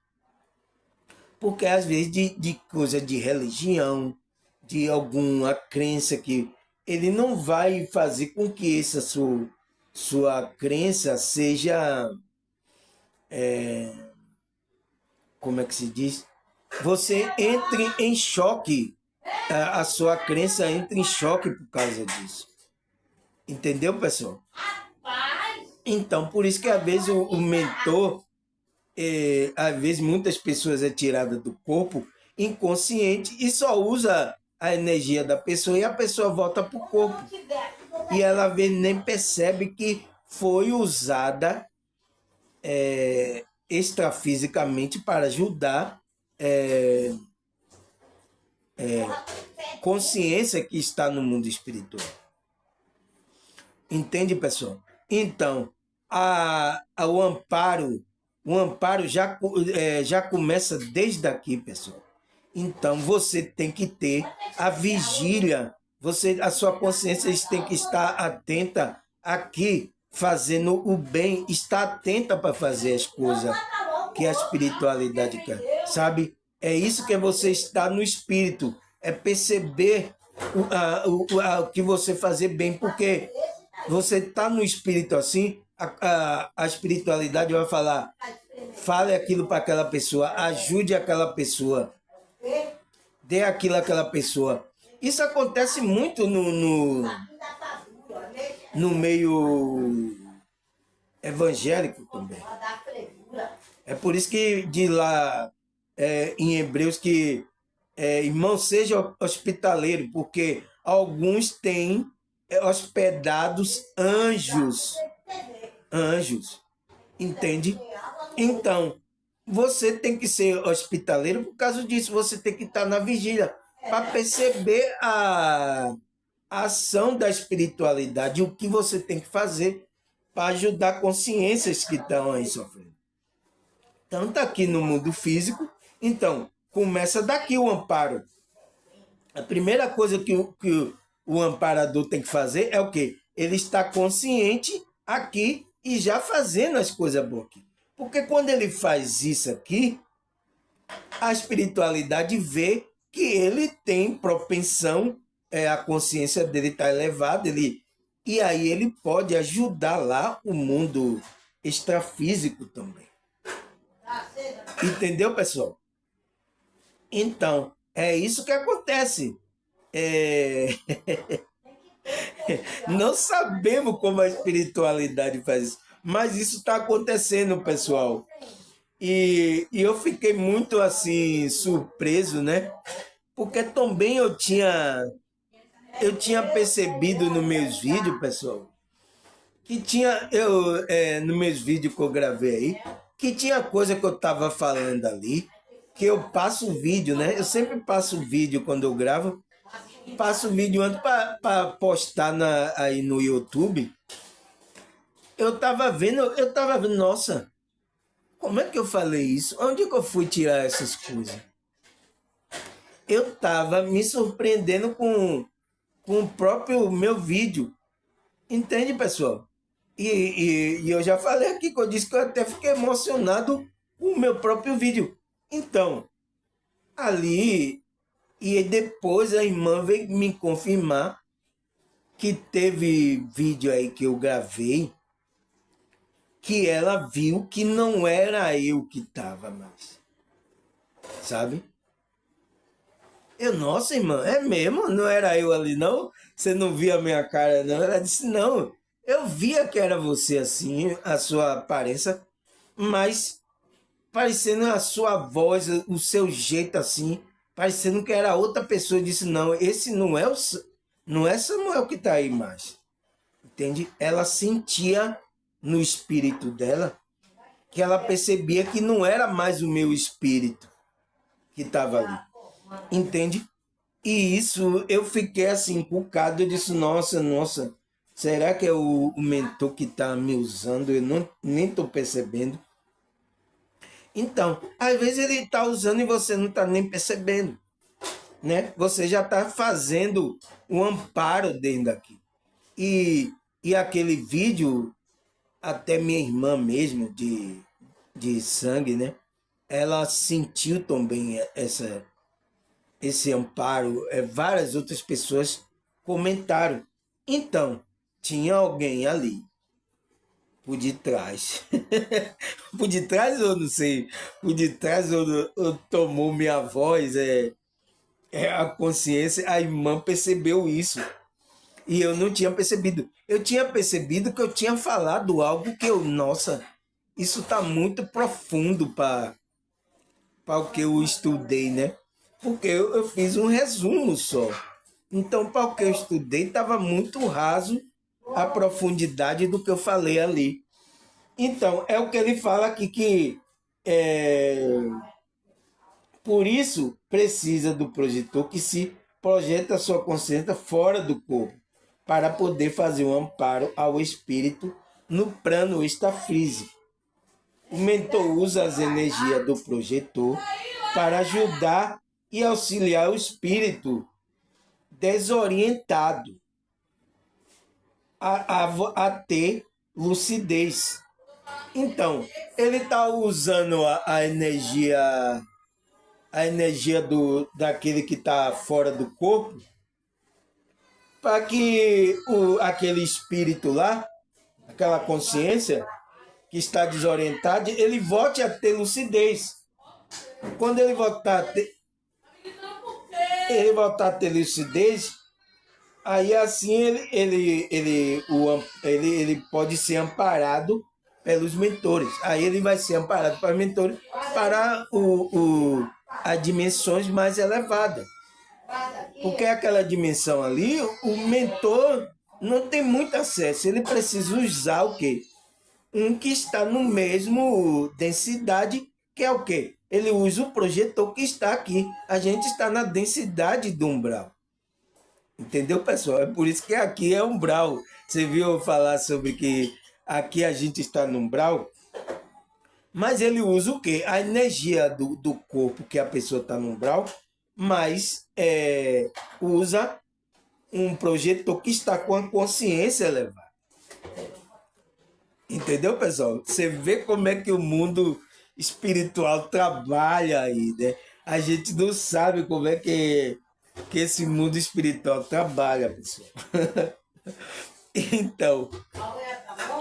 porque às vezes de coisa de religião, de alguma crença que ele não vai fazer com que essa sua crença seja, como é que se diz? Você entre em choque, a sua crença entra em choque por causa disso. Entendeu, pessoal? Então, por isso que às vezes o mentor, às vezes muitas pessoas é tirada do corpo inconsciente e só usa a energia da pessoa e a pessoa volta para o corpo. E ela às vezes nem percebe que foi usada extrafisicamente para ajudar consciência que está no mundo espiritual. Entende, pessoal? Então, o amparo já começa desde aqui, pessoal. Então, você tem que ter a vigília, a sua consciência tem que estar atenta aqui, fazendo o bem, estar atenta para fazer as coisas que a espiritualidade quer, sabe? É isso que é você estar no espírito, é perceber o que você fazer bem, porque Você está no espírito assim, a espiritualidade vai falar, fale aquilo para aquela pessoa, ajude aquela pessoa, dê aquilo àquela pessoa. Isso acontece muito no meio evangélico também. É por isso que diz lá em Hebreus que irmão, seja hospitaleiro, porque alguns têm hospedados anjos. Anjos. Entende? Então, você tem que ser hospitaleiro por causa disso. Você tem que estar na vigília para perceber a ação da espiritualidade, o que você tem que fazer para ajudar consciências que estão aí sofrendo. Tanto aqui no mundo físico, então, começa daqui o amparo. A primeira coisa que o amparador tem que fazer é o quê? Ele está consciente aqui e já fazendo as coisas boas aqui. Porque quando ele faz isso aqui, a espiritualidade vê que ele tem propensão, a consciência dele está elevada, e aí ele pode ajudar lá o mundo extrafísico também. Entendeu, pessoal? Então, é isso que acontece. Não sabemos como a espiritualidade faz isso, mas isso está acontecendo, pessoal. E eu fiquei muito assim surpreso, né? Porque também eu tinha percebido nos meus vídeos, pessoal, que tinha nos meus vídeos que eu gravei aí, que tinha coisa que eu estava falando ali, que eu passo o vídeo, né? Eu sempre passo o vídeo quando eu gravo, passo o vídeo antes para postar aí no YouTube. Eu tava vendo, nossa, como é que eu falei isso? Onde que eu fui tirar essas coisas? Eu tava me surpreendendo com o próprio meu vídeo. Entende, pessoal? E eu já falei aqui que eu disse que eu até fiquei emocionado com o meu próprio vídeo. Então, ali, e depois a irmã veio me confirmar que teve vídeo aí que eu gravei, que ela viu que não era eu que estava mais. Sabe? Nossa, irmã, é mesmo? Não era eu ali, não? Você não via a minha cara, não? Ela disse, não. Eu via que era você assim, a sua aparência, mas parecendo a sua voz, o seu jeito assim, parecendo que era outra pessoa. Eu disse, não, esse não é Samuel que está aí mais. Entende? Ela sentia no espírito dela que ela percebia que não era mais o meu espírito que estava ali. Entende? E isso eu fiquei assim, encucado. Eu disse, nossa, será que é o mentor que está me usando? Eu nem estou percebendo. Então, às vezes ele está usando e você não está nem percebendo. Né? Você já está fazendo um amparo dentro daqui. E aquele vídeo, até minha irmã mesmo, de sangue, né? Ela sentiu também esse amparo. Várias outras pessoas comentaram. Então, tinha alguém ali, por detrás. Por detrás eu não sei. Por detrás eu tomou minha voz, a consciência. A irmã percebeu isso. E eu não tinha percebido. Eu tinha percebido que eu tinha falado algo que nossa, isso está muito profundo para o que eu estudei, né? Porque eu fiz um resumo só. Então, para o que eu estudei, estava muito raso a profundidade do que eu falei ali. Então, é o que ele fala aqui, que por isso precisa do projetor que se projeta sua consciência fora do corpo, para poder fazer um amparo ao espírito no plano extrafísico. O mentor usa as energias do projetor para ajudar e auxiliar o espírito desorientado a ter lucidez. Então, ele está usando a energia daquele que está fora do corpo para que aquele espírito lá, aquela consciência que está desorientada, ele volte a ter lucidez. Quando ele voltar a ter lucidez, aí assim ele pode ser amparado pelos mentores. Aí ele vai ser amparado pelos mentores para as dimensões mais elevadas. Porque aquela dimensão ali, o mentor não tem muito acesso. Ele precisa usar o quê? Um que está no mesmo densidade, que é o quê? Ele usa o projetor que está aqui. A gente está na densidade do umbral. Entendeu, pessoal? É por isso que aqui é umbral. Você viu eu falar sobre que aqui a gente está no umbral? Mas ele usa o quê? A energia do corpo que a pessoa está no umbral, mas usa um projetor que está com a consciência elevada. Entendeu, pessoal? Você vê como é que o mundo espiritual trabalha aí, né? A gente não sabe como é que esse mundo espiritual trabalha, pessoal. Então,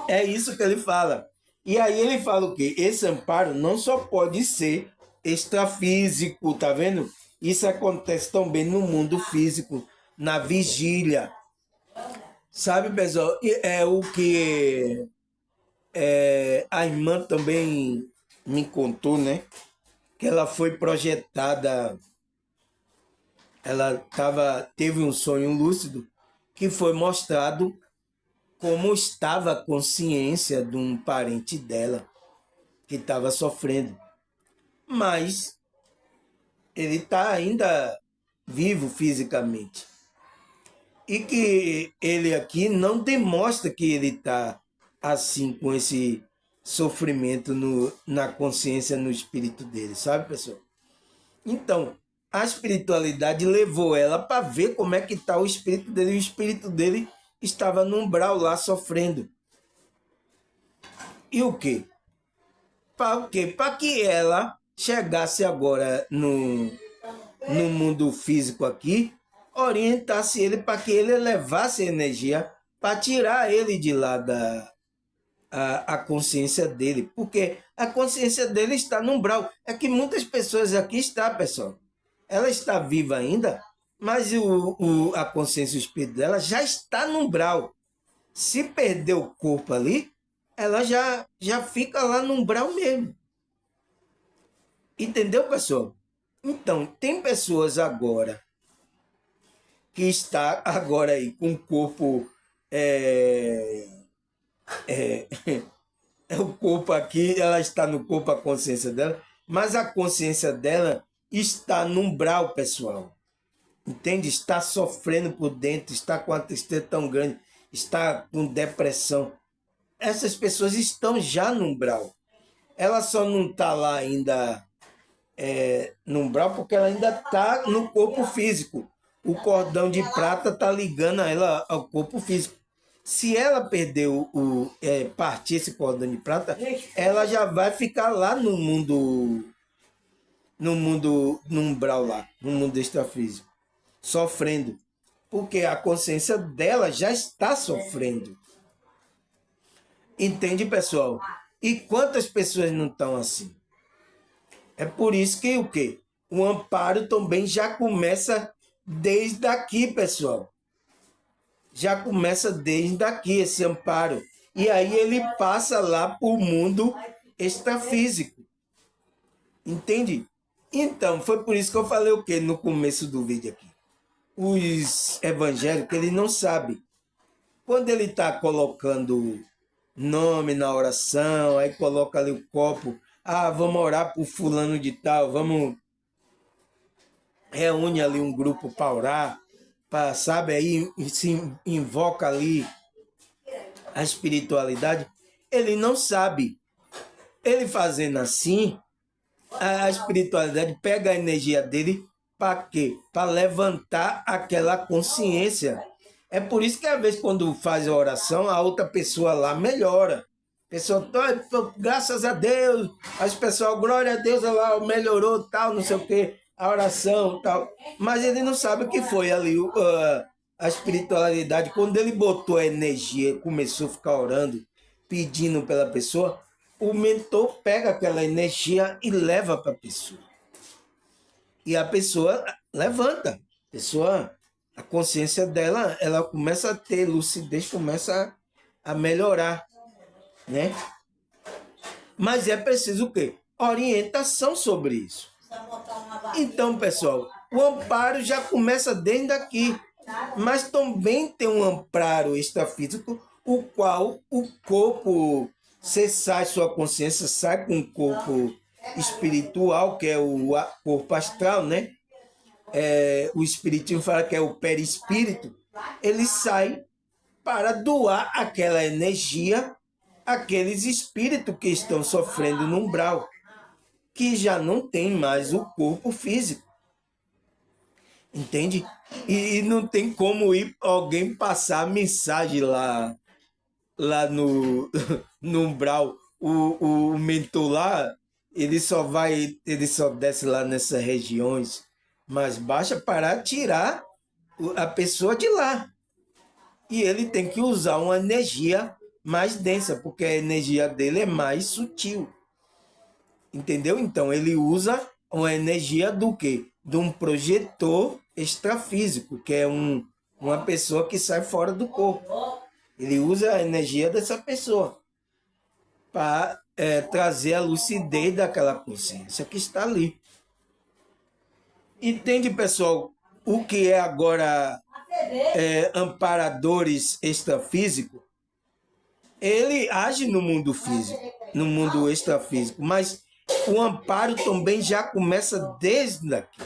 é isso que ele fala. E aí ele fala o quê? Esse amparo não só pode ser extrafísico, tá vendo? Isso acontece também no mundo físico, na vigília. Sabe, pessoal? É o que a irmã também me contou, né? Que ela foi projetada, teve um sonho lúcido que foi mostrado como estava a consciência de um parente dela que estava sofrendo. Mas ele está ainda vivo fisicamente. E que ele aqui não demonstra que ele está assim, com esse sofrimento na consciência, no espírito dele, sabe, pessoal? Então, a espiritualidade levou ela para ver como é que está o espírito dele. E o espírito dele estava no umbral lá sofrendo. E o quê? Para o quê? Para que ela chegasse agora no mundo físico aqui, orientasse ele para que ele elevasse a energia para tirar ele de lá a consciência dele. Porque a consciência dele está no umbral. É que muitas pessoas aqui estão, pessoal. Ela está viva ainda, mas a consciência, o espírito dela já está no umbral. Se perder o corpo ali, ela já fica lá no umbral mesmo. Entendeu, pessoal? Então, tem pessoas agora que está agora aí com o corpo o corpo aqui, ela está no corpo, a consciência dela, mas a consciência dela está no umbral, pessoal. Entende? Está sofrendo por dentro, está com a tristeza tão grande, está com depressão. Essas pessoas estão já no umbral. Ela só não está lá ainda no umbral porque ela ainda está no corpo físico. O cordão de prata está ligando ela ao corpo físico. Se ela perder partir esse cordão de prata, ela já vai ficar lá no umbral lá, no mundo extrafísico, sofrendo. Porque a consciência dela já está sofrendo. Entende, pessoal? E quantas pessoas não estão assim? É por isso que o quê? O amparo também já começa desde aqui, pessoal. Já começa desde aqui esse amparo. E aí ele passa lá para o mundo extrafísico. Entende? Então, foi por isso que eu falei o quê no começo do vídeo aqui? Os evangélicos, ele não sabe. Quando ele está colocando nome na oração, aí coloca ali o copo, vamos orar por fulano de tal, vamos reúne ali um grupo para orar, sabe, aí se invoca ali a espiritualidade, ele não sabe. Ele fazendo assim, a espiritualidade pega a energia dele para quê? Para levantar aquela consciência. É por isso que às vezes quando faz a oração, a outra pessoa lá melhora. A pessoa, graças a Deus, as pessoas, glória a Deus, lá melhorou, tal, não sei o quê, a oração, tal. Mas ele não sabe o que foi ali, a espiritualidade, quando ele botou a energia, começou a ficar orando, pedindo pela pessoa, o mentor pega aquela energia e leva para a pessoa. E a pessoa levanta. A pessoa, a consciência dela, ela começa a ter lucidez, começa a melhorar, né? Mas é preciso o quê? Orientação sobre isso. Então, pessoal, o amparo já começa desde aqui, mas também tem um amparo extrafísico, o qual o corpo, você sai, sua consciência sai com o corpo espiritual, que é o corpo astral, né? O espiritismo fala que é o perispírito, ele sai para doar aquela energia àqueles espíritos que estão sofrendo no umbral, que já não tem mais o corpo físico. Entende? E não tem como ir alguém passar a mensagem lá no, no umbral. O mentor lá, ele só desce lá nessas regiões mais baixas para tirar a pessoa de lá. E ele tem que usar uma energia mais densa, porque a energia dele é mais sutil. Entendeu? Então, ele usa uma energia do quê? De um projetor extrafísico, que é uma pessoa que sai fora do corpo. Ele usa a energia dessa pessoa para trazer a lucidez daquela consciência que está ali. Entende, pessoal, o que é agora amparadores extrafísicos? Ele age no mundo físico, no mundo extrafísico, mas o amparo também já começa desde aqui.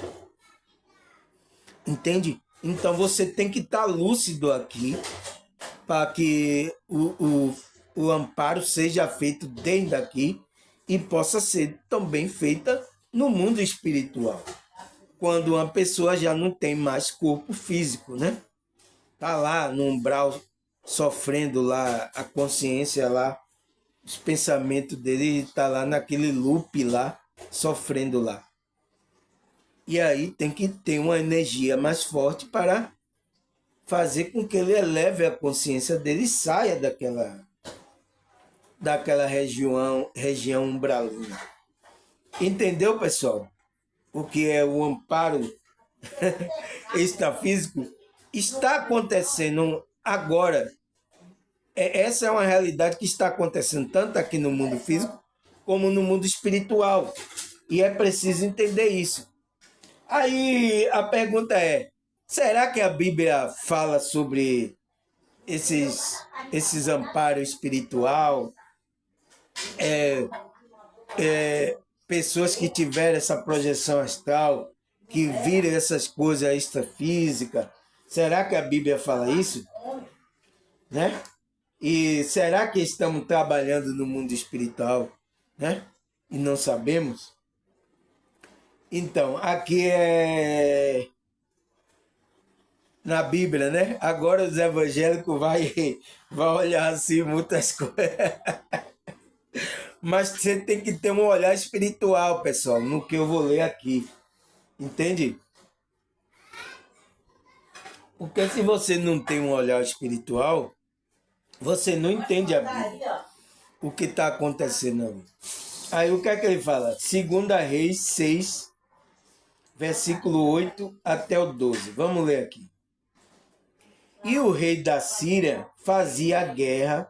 Entende? Então você tem que estar lúcido aqui para que o amparo seja feito desde aqui e possa ser também feita no mundo espiritual. Quando uma pessoa já não tem mais corpo físico, né? Tá lá no umbral sofrendo lá, a consciência lá, os pensamentos dele tá lá naquele loop lá, sofrendo lá. E aí tem que ter uma energia mais forte para fazer com que ele eleve a consciência dele e saia daquela região umbralina. Entendeu, pessoal? O que é o amparo extrafísico? Está acontecendo agora. Essa é uma realidade que está acontecendo tanto aqui no mundo físico como no mundo espiritual. E é preciso entender isso. Aí a pergunta é, será que a Bíblia fala sobre esses amparos espiritual? Pessoas que tiveram essa projeção astral, que viram essas coisas extrafísicas. Será que a Bíblia fala isso? Né? E será que estamos trabalhando no mundo espiritual, né? E não sabemos? Então, aqui é na Bíblia, né? Agora os evangélicos vai olhar assim muitas coisas. Mas você tem que ter um olhar espiritual, pessoal, no que eu vou ler aqui. Entende? Porque se você não tem um olhar espiritual, você não entende a Bíblia. O que está acontecendo ali. Aí o que é que ele fala? 2 Reis 6, versículo 8 até o 12. Vamos ler aqui. E o rei da Síria fazia guerra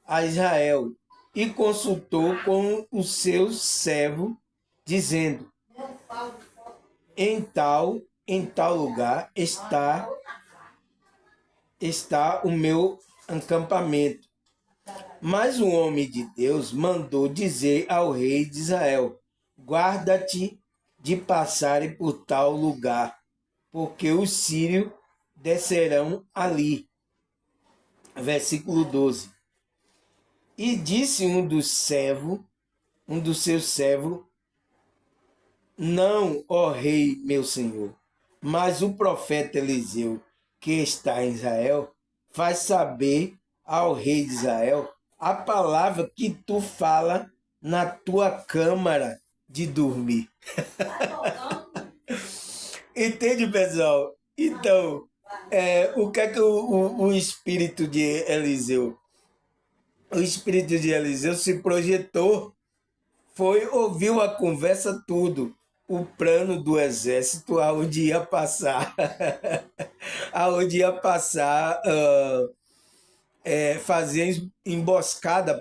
a Israel e consultou com o seu servo, dizendo: em tal lugar está o meu acampamento. Mas o homem de Deus mandou dizer ao rei de Israel: guarda-te de passarem por tal lugar, porque os sírios descerão ali. Versículo 12. E disse um dos seus servos: não, ó rei, meu senhor, mas o profeta Eliseu, que está em Israel, faz saber ao rei de Israel a palavra que tu fala na tua câmara de dormir. Entende, pessoal? Então, O que é que o espírito de Eliseu? O espírito de Eliseu se projetou, ouviu a conversa tudo, o plano do exército, aonde ia passar, aonde ia passar, fazer emboscada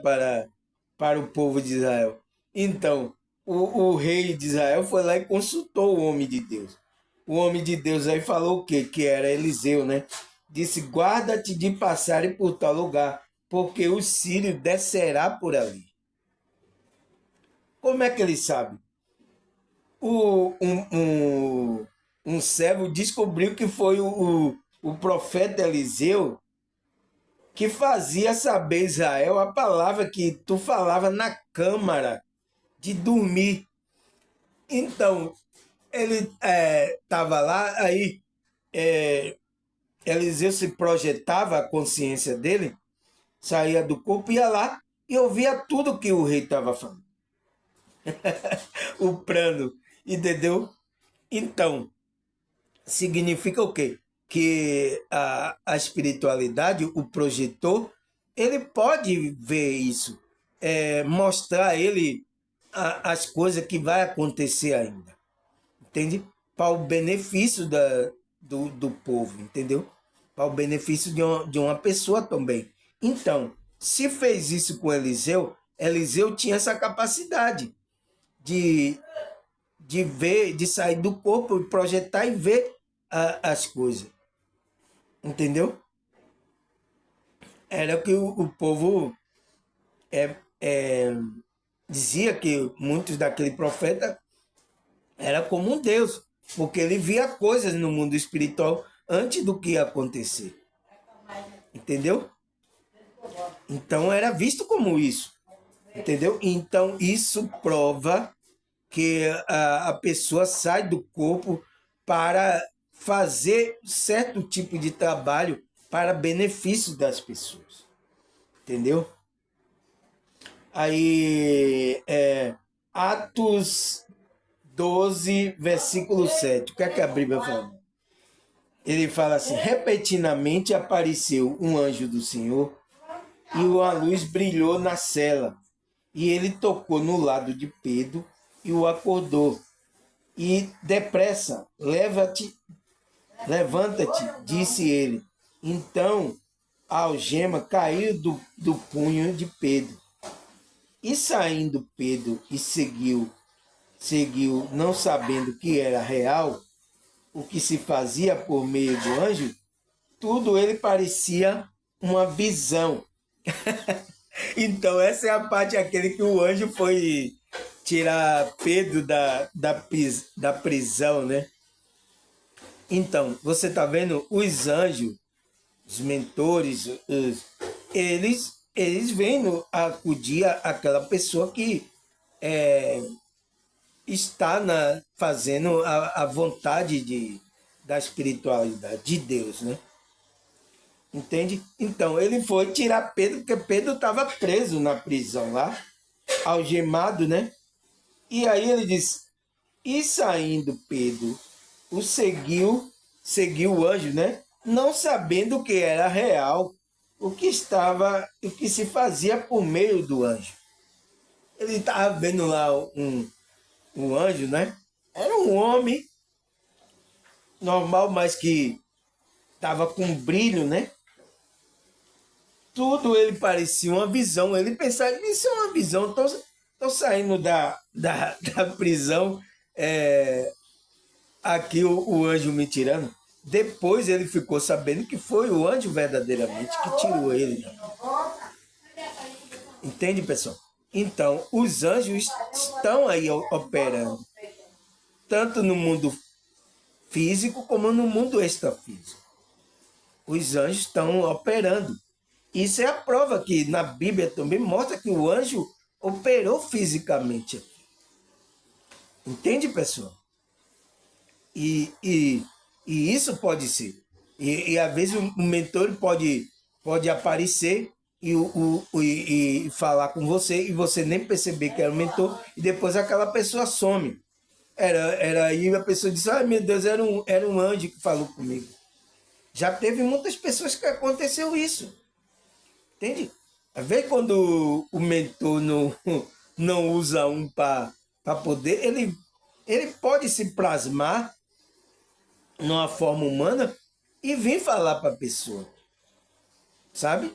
para o povo de Israel. Então, o rei de Israel foi lá e consultou o homem de Deus. O homem de Deus aí falou o quê? Que era Eliseu, né? Disse, guarda-te de passarem por tal lugar, porque o sírio descerá por ali. Como é que ele sabe? Um servo descobriu que foi o profeta Eliseu que fazia saber Israel a palavra que tu falava na câmara de dormir. Então, ele estava lá, aí Eliseu se projetava a consciência dele, saía do corpo, ia lá e ouvia tudo que o rei estava falando. O plano, entendeu? Então, significa o quê? Que a espiritualidade, o projetor, ele pode ver isso, mostrar a ele as coisas que vai acontecer ainda, entende? Para o benefício do povo, entendeu? Para o benefício de uma pessoa também. Então, se fez isso com Eliseu, Eliseu tinha essa capacidade de, de ver, de sair do corpo, projetar e ver as coisas. Entendeu? Era que o povo é, é, dizia que muitos daquele profeta era como um Deus, porque ele via coisas no mundo espiritual antes do que ia acontecer. Entendeu? Então era visto como isso. Entendeu? Então isso prova que a pessoa sai do corpo para fazer certo tipo de trabalho para benefício das pessoas. Entendeu? Aí, Atos 12, versículo 7. O que é que a Bíblia fala? Ele fala assim: repentinamente apareceu um anjo do Senhor e uma luz brilhou na cela. E ele tocou no lado de Pedro e o acordou. E depressa, levanta-te, disse ele. Então a algema caiu do punho de Pedro. E saindo Pedro e seguiu, não sabendo que era real, o que se fazia por meio do anjo, tudo ele parecia uma visão. Então essa é a parte aquele que o anjo foi tirar Pedro da prisão, né? Então, você está vendo os anjos, os mentores, eles vêm acudir aquela pessoa que está fazendo a vontade da espiritualidade de Deus, né? Entende? Então, ele foi tirar Pedro, porque Pedro estava preso na prisão lá, algemado, né? E aí ele diz, e saindo Pedro, seguiu o anjo, né? Não sabendo que era real, o que se fazia por meio do anjo. Ele estava vendo lá um anjo, né? Era um homem normal, mas que estava com brilho, né? Tudo ele parecia uma visão. Ele pensava, isso é uma visão, estou saindo da prisão, aqui o anjo me tirando. Depois ele ficou sabendo que foi o anjo verdadeiramente que tirou ele. Entende, pessoal? Então, os anjos estão aí operando, tanto no mundo físico como no mundo extrafísico. Os anjos estão operando. Isso é a prova que na Bíblia também mostra que o anjo operou fisicamente aqui. Entende, pessoal? E isso pode ser. E às vezes o mentor pode aparecer e falar com você e você nem perceber que era o mentor e depois aquela pessoa some. Era aí a pessoa disse, ai meu Deus, era um anjo que falou comigo. Já teve muitas pessoas que aconteceu isso. Entende? Às vezes quando o mentor não usa um para poder, ele pode se plasmar numa forma humana e vir falar para a pessoa. Sabe?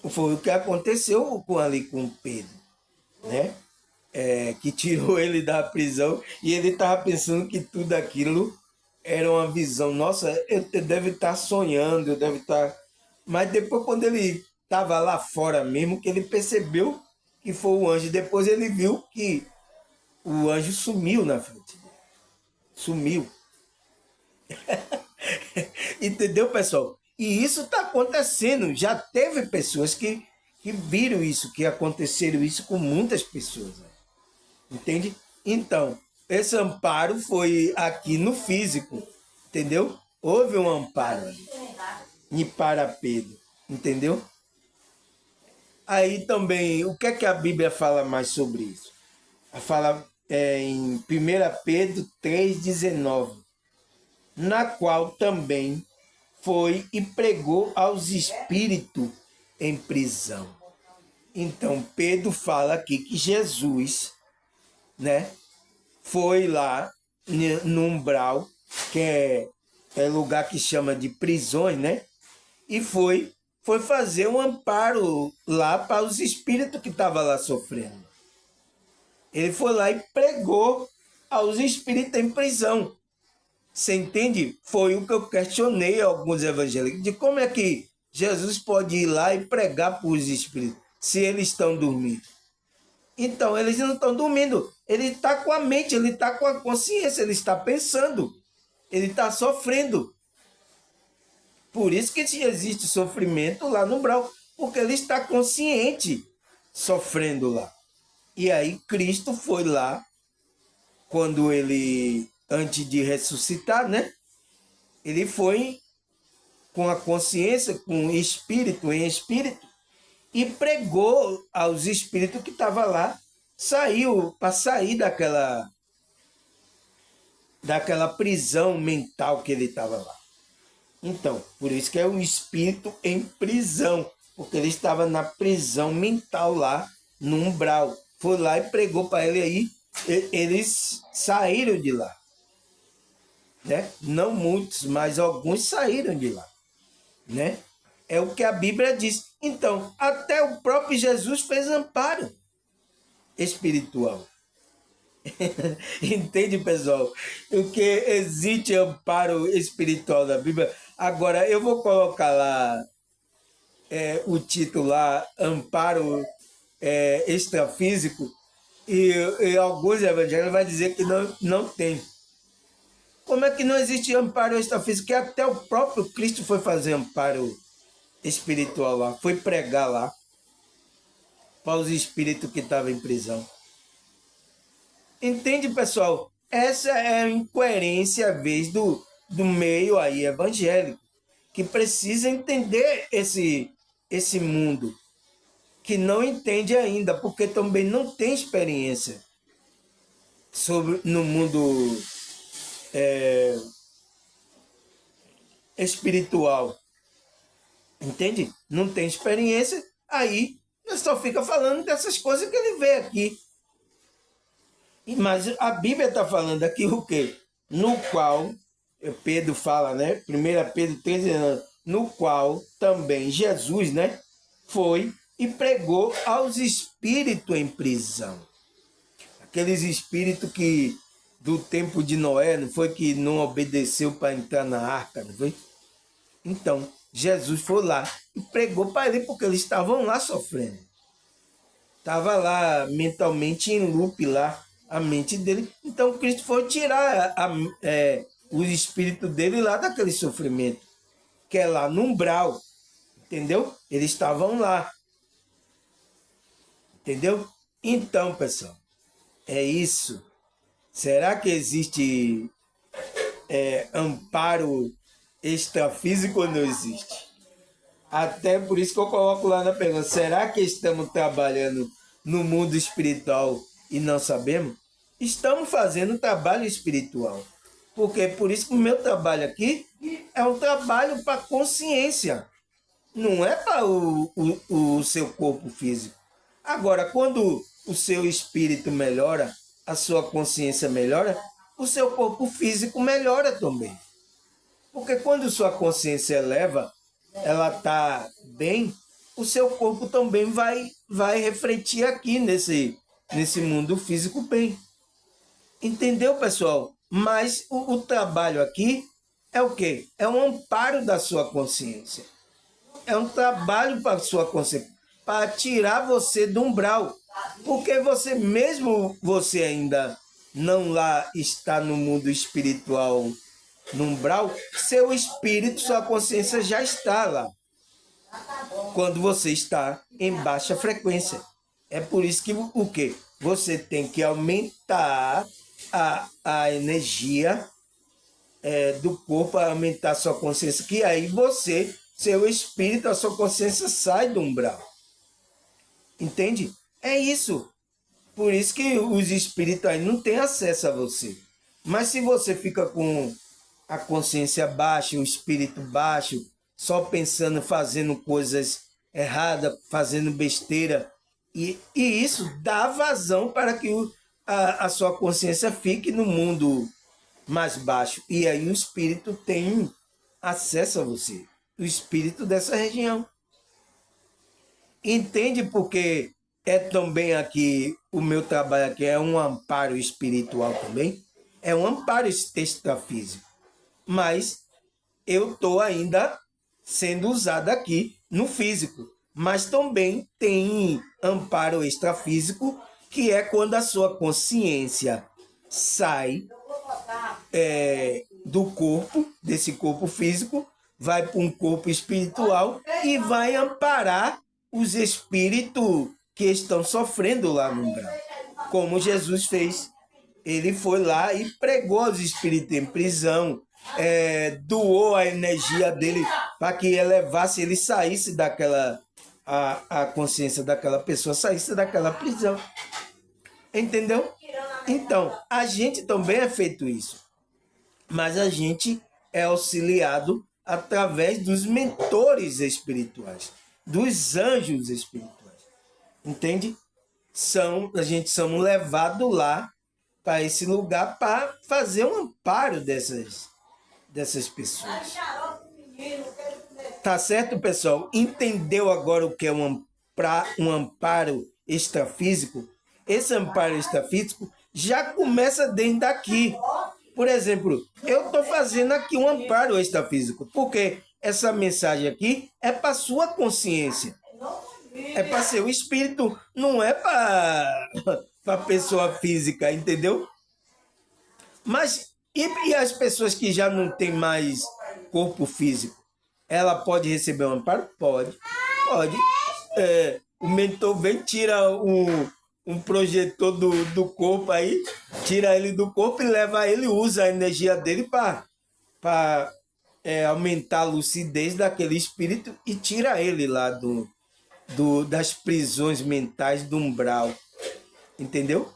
Foi o que aconteceu ali com Pedro, né? Que tirou ele da prisão e ele estava pensando que tudo aquilo era uma visão. Nossa, eu deve estar sonhando, eu deve estar. Mas depois, quando ele estava lá fora mesmo, que ele percebeu que foi o anjo. Depois ele viu que o anjo sumiu na frente dele. Sumiu. Entendeu, pessoal? E isso está acontecendo. Já teve pessoas que viram isso, que aconteceram isso com muitas pessoas. Né? Entende? Então, esse amparo foi aqui no físico. Entendeu? Houve um amparo ali para Pedro. Entendeu? Aí também, o que é que a Bíblia fala mais sobre isso? Ela fala em 1 Pedro 3,19, na qual também foi e pregou aos espíritos em prisão. Então, Pedro fala aqui que Jesus, né, foi lá no umbral, que é lugar que chama de prisões, né, e foi fazer um amparo lá para os espíritos que estavam lá sofrendo. Ele foi lá e pregou aos espíritos em prisão. Você entende? Foi o que eu questionei a alguns evangélicos, de como é que Jesus pode ir lá e pregar para os espíritos, se eles estão dormindo. Então, eles não estão dormindo. Ele está com a mente, ele está com a consciência, ele está pensando, ele está sofrendo. Por isso que existe sofrimento lá no umbral, porque ele está consciente sofrendo lá. E aí Cristo foi lá, quando ele, antes de ressuscitar, né? Ele foi com a consciência, com o espírito em espírito, e pregou aos espíritos que estavam lá, saiu para sair daquela prisão mental que ele estava lá. Então, por isso que é um espírito em prisão, porque ele estava na prisão mental lá, no umbral. Foi lá e pregou para ele aí, eles saíram de lá. Né? Não muitos, mas alguns saíram de lá. Né? É o que a Bíblia diz. Então, até o próprio Jesus fez amparo espiritual. Entende, pessoal? O que existe amparo espiritual da Bíblia. Agora, eu vou colocar lá o título lá, amparo extrafísico, e alguns evangélicos vão dizer que não tem. Como é que não existe amparo extrafísico? Que até o próprio Cristo foi fazer amparo espiritual lá, foi pregar lá para os espíritos que estavam em prisão. Entende, pessoal? Essa é a incoerência, às vezes, do meio aí evangélico, que precisa entender esse mundo, que não entende ainda, porque também não tem experiência no mundo espiritual. Entende? Não tem experiência, aí só fica falando dessas coisas que ele vê aqui. Mas a Bíblia está falando aqui o quê? No qual, Pedro fala, né? 1 Pedro 3, no qual também Jesus, né? Foi e pregou aos espíritos em prisão. Aqueles espíritos que do tempo de Noé, não foi que não obedeceu para entrar na arca, não foi? Então, Jesus foi lá e pregou para ele, porque eles estavam lá sofrendo. Estava lá mentalmente em loop lá, a mente dele. Então, Cristo foi tirar o espírito dele lá daquele sofrimento, que é lá no umbral. Entendeu? Eles estavam lá. Entendeu? Então, pessoal, é isso. Será que existe amparo extrafísico ou não existe? Até por isso que eu coloco lá na pergunta, será que estamos trabalhando no mundo espiritual e não sabemos? Estamos fazendo trabalho espiritual. Porque por isso que o meu trabalho aqui é um trabalho para consciência, não é para o seu corpo físico. Agora, quando o seu espírito melhora, a sua consciência melhora, o seu corpo físico melhora também. Porque quando sua consciência eleva, ela está bem, o seu corpo também vai refletir aqui nesse mundo físico bem. Entendeu, pessoal? Mas o trabalho aqui é o quê? É um amparo da sua consciência. É um trabalho para a sua consciência, para tirar você do umbral. Porque você, mesmo você ainda não lá está no mundo espiritual, no umbral, seu espírito, sua consciência já está lá. Quando você está em baixa frequência. É por isso que o quê? Você tem que aumentar a energia do corpo, aumentar a sua consciência, que aí você, seu espírito, a sua consciência sai do umbral. Entende? É isso. Por isso que os espíritos aí não têm acesso a você. Mas se você fica com a consciência baixa, o espírito baixo, só pensando, fazendo coisas erradas, fazendo besteira, e isso dá vazão para que a sua consciência fique no mundo mais baixo. E aí o espírito tem acesso a você, o espírito dessa região. Entende porque é também aqui, o meu trabalho aqui é um amparo espiritual também, é um amparo extrafísico, mas eu estou ainda sendo usado aqui no físico, mas também tem amparo extrafísico, que é quando a sua consciência sai do corpo, desse corpo físico, vai para um corpo espiritual e vai amparar os espíritos que estão sofrendo lá no umbral. Como Jesus fez. Ele foi lá e pregou aos espíritos em prisão, doou a energia dele para que elevasse, ele saísse daquela, a consciência daquela pessoa saísse daquela prisão. Entendeu? Então, a gente também é feito isso. Mas a gente é auxiliado através dos mentores espirituais, dos anjos espirituais. Entende? A gente somos levados lá para esse lugar para fazer um amparo dessas pessoas. Tá certo, pessoal? Entendeu agora o que é um amparo extrafísico? Esse amparo extrafísico já começa desde daqui. Por exemplo, eu estou fazendo aqui um amparo extrafísico, porque essa mensagem aqui é para sua consciência. É para seu espírito, não é para pessoa física, entendeu? Mas e as pessoas que já não têm mais corpo físico? Ela pode receber um amparo? Pode. Pode. O mentor vem, tira um projetor do corpo aí, tira ele do corpo e leva ele, usa a energia dele para aumentar a lucidez daquele espírito e tira ele lá das prisões mentais do umbral. Entendeu?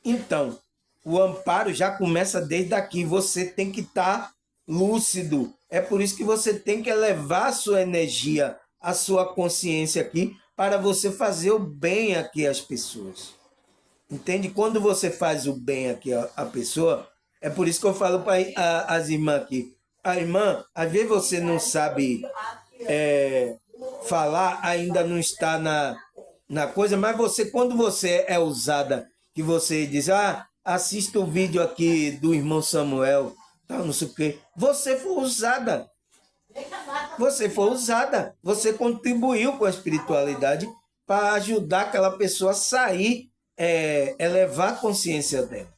Então, o amparo já começa desde aqui. Você tem que estar lúcido. É por isso que você tem que elevar a sua energia, a sua consciência aqui, para você fazer o bem aqui às pessoas. Entende? Quando você faz o bem aqui à pessoa, é por isso que eu falo para as irmãs aqui. A irmã, às vezes você não sabe falar, ainda não está na coisa, mas você, quando você é usada, que você diz, assista o vídeo aqui do irmão Samuel, tal, não sei o quê, você foi usada. Você foi usada. Você contribuiu com a espiritualidade para ajudar aquela pessoa a sair, elevar a consciência dela.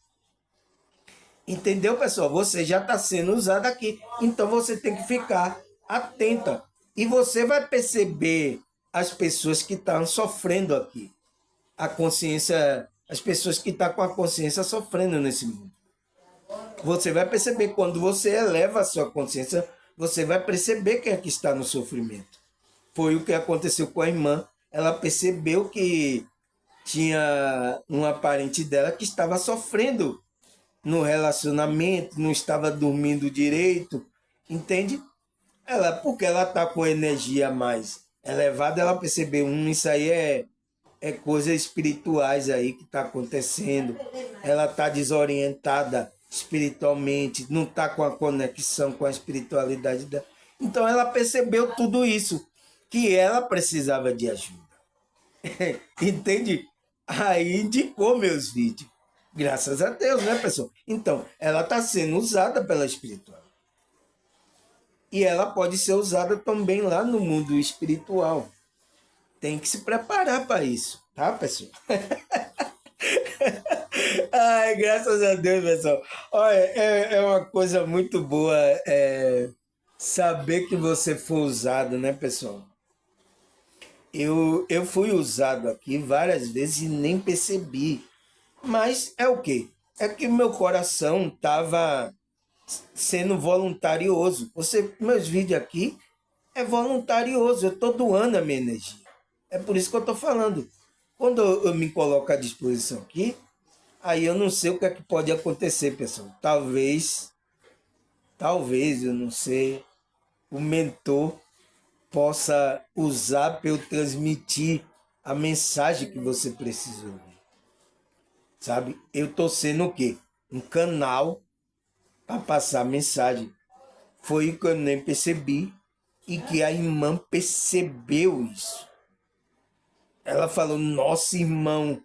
Entendeu, pessoal? Você já está sendo usada aqui. Então você tem que ficar atenta. E você vai perceber as pessoas que estão sofrendo aqui. A consciência, as pessoas que estão com a consciência sofrendo nesse mundo. Você vai perceber, quando você eleva a sua consciência, você vai perceber quem é que está no sofrimento. Foi o que aconteceu com a irmã. Ela percebeu que tinha uma parente dela que estava sofrendo no relacionamento, não estava dormindo direito, entende? Porque ela está com energia mais elevada, ela percebeu, isso aí é coisas espirituais aí que está acontecendo. Ela está desorientada espiritualmente, não está com a conexão com a espiritualidade dela. Então ela percebeu tudo isso, que ela precisava de ajuda. Entende? Aí indicou meus vídeos. Graças a Deus, né, pessoal? Então, ela está sendo usada pela espiritual. E ela pode ser usada também lá no mundo espiritual. Tem que se preparar para isso, tá, pessoal? Ai, graças a Deus, pessoal. Olha, é uma coisa muito boa saber que você foi usado, né, pessoal? Eu fui usado aqui várias vezes e nem percebi. Mas é o quê? É que meu coração estava sendo voluntarioso. Meus vídeos aqui é voluntarioso. Eu estou doando a minha energia. É por isso que eu estou falando. Quando eu me coloco à disposição aqui, aí eu não sei o que é que pode acontecer, pessoal. Talvez, eu não sei, o mentor possa usar para eu transmitir a mensagem que você precisa ouvir. Sabe? Eu estou sendo o quê? Um canal para passar a mensagem. Foi o que eu nem percebi e que a irmã percebeu isso. Ela falou, nossa, irmão,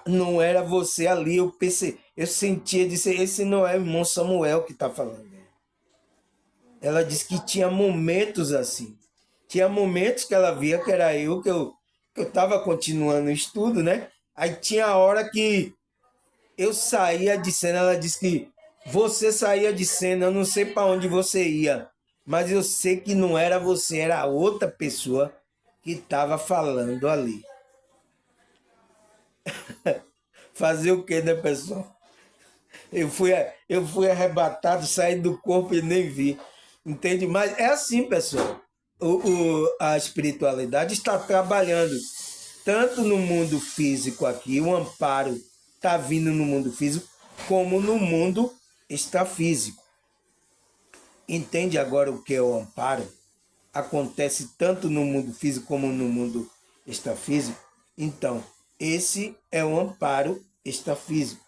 não era você ali, eu pensei, eu sentia, disse, esse não é o irmão Samuel que está falando. Ela disse que tinha momentos assim. Tinha momentos que ela via que era eu, que eu estava continuando o estudo, né? Aí tinha a hora que eu saía de cena, ela disse que você saía de cena, eu não sei para onde você ia, mas eu sei que não era você, era outra pessoa que estava falando ali. Fazer o que, né, pessoal? Eu fui arrebatado, saí do corpo e nem vi. Entende? Mas é assim, pessoal. A espiritualidade está trabalhando tanto no mundo físico aqui, o amparo está vindo no mundo físico, como no mundo extrafísico. Entende agora o que é o amparo? Acontece tanto no mundo físico como no mundo extrafísico. Então, esse é o amparo extrafísico.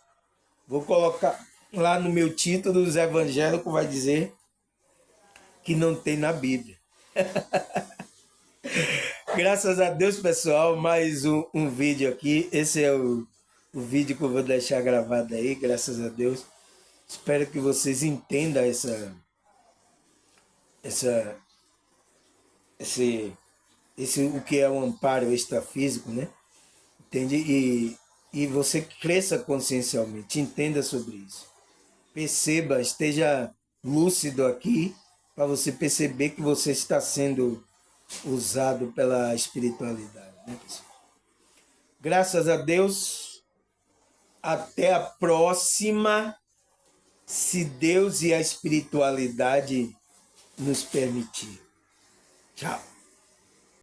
Vou colocar lá no meu título, os evangélicos vai dizer que não tem na Bíblia. Graças a Deus, pessoal, mais um vídeo aqui. Esse é o vídeo que eu vou deixar gravado aí, graças a Deus. Espero que vocês entendam o que é o amparo extrafísico, né? Entende? E você cresça consciencialmente, entenda sobre isso. Perceba, esteja lúcido aqui para você perceber que você está sendo usado pela espiritualidade. Né? Graças a Deus, até a próxima, se Deus e a espiritualidade nos permitir. Tchau.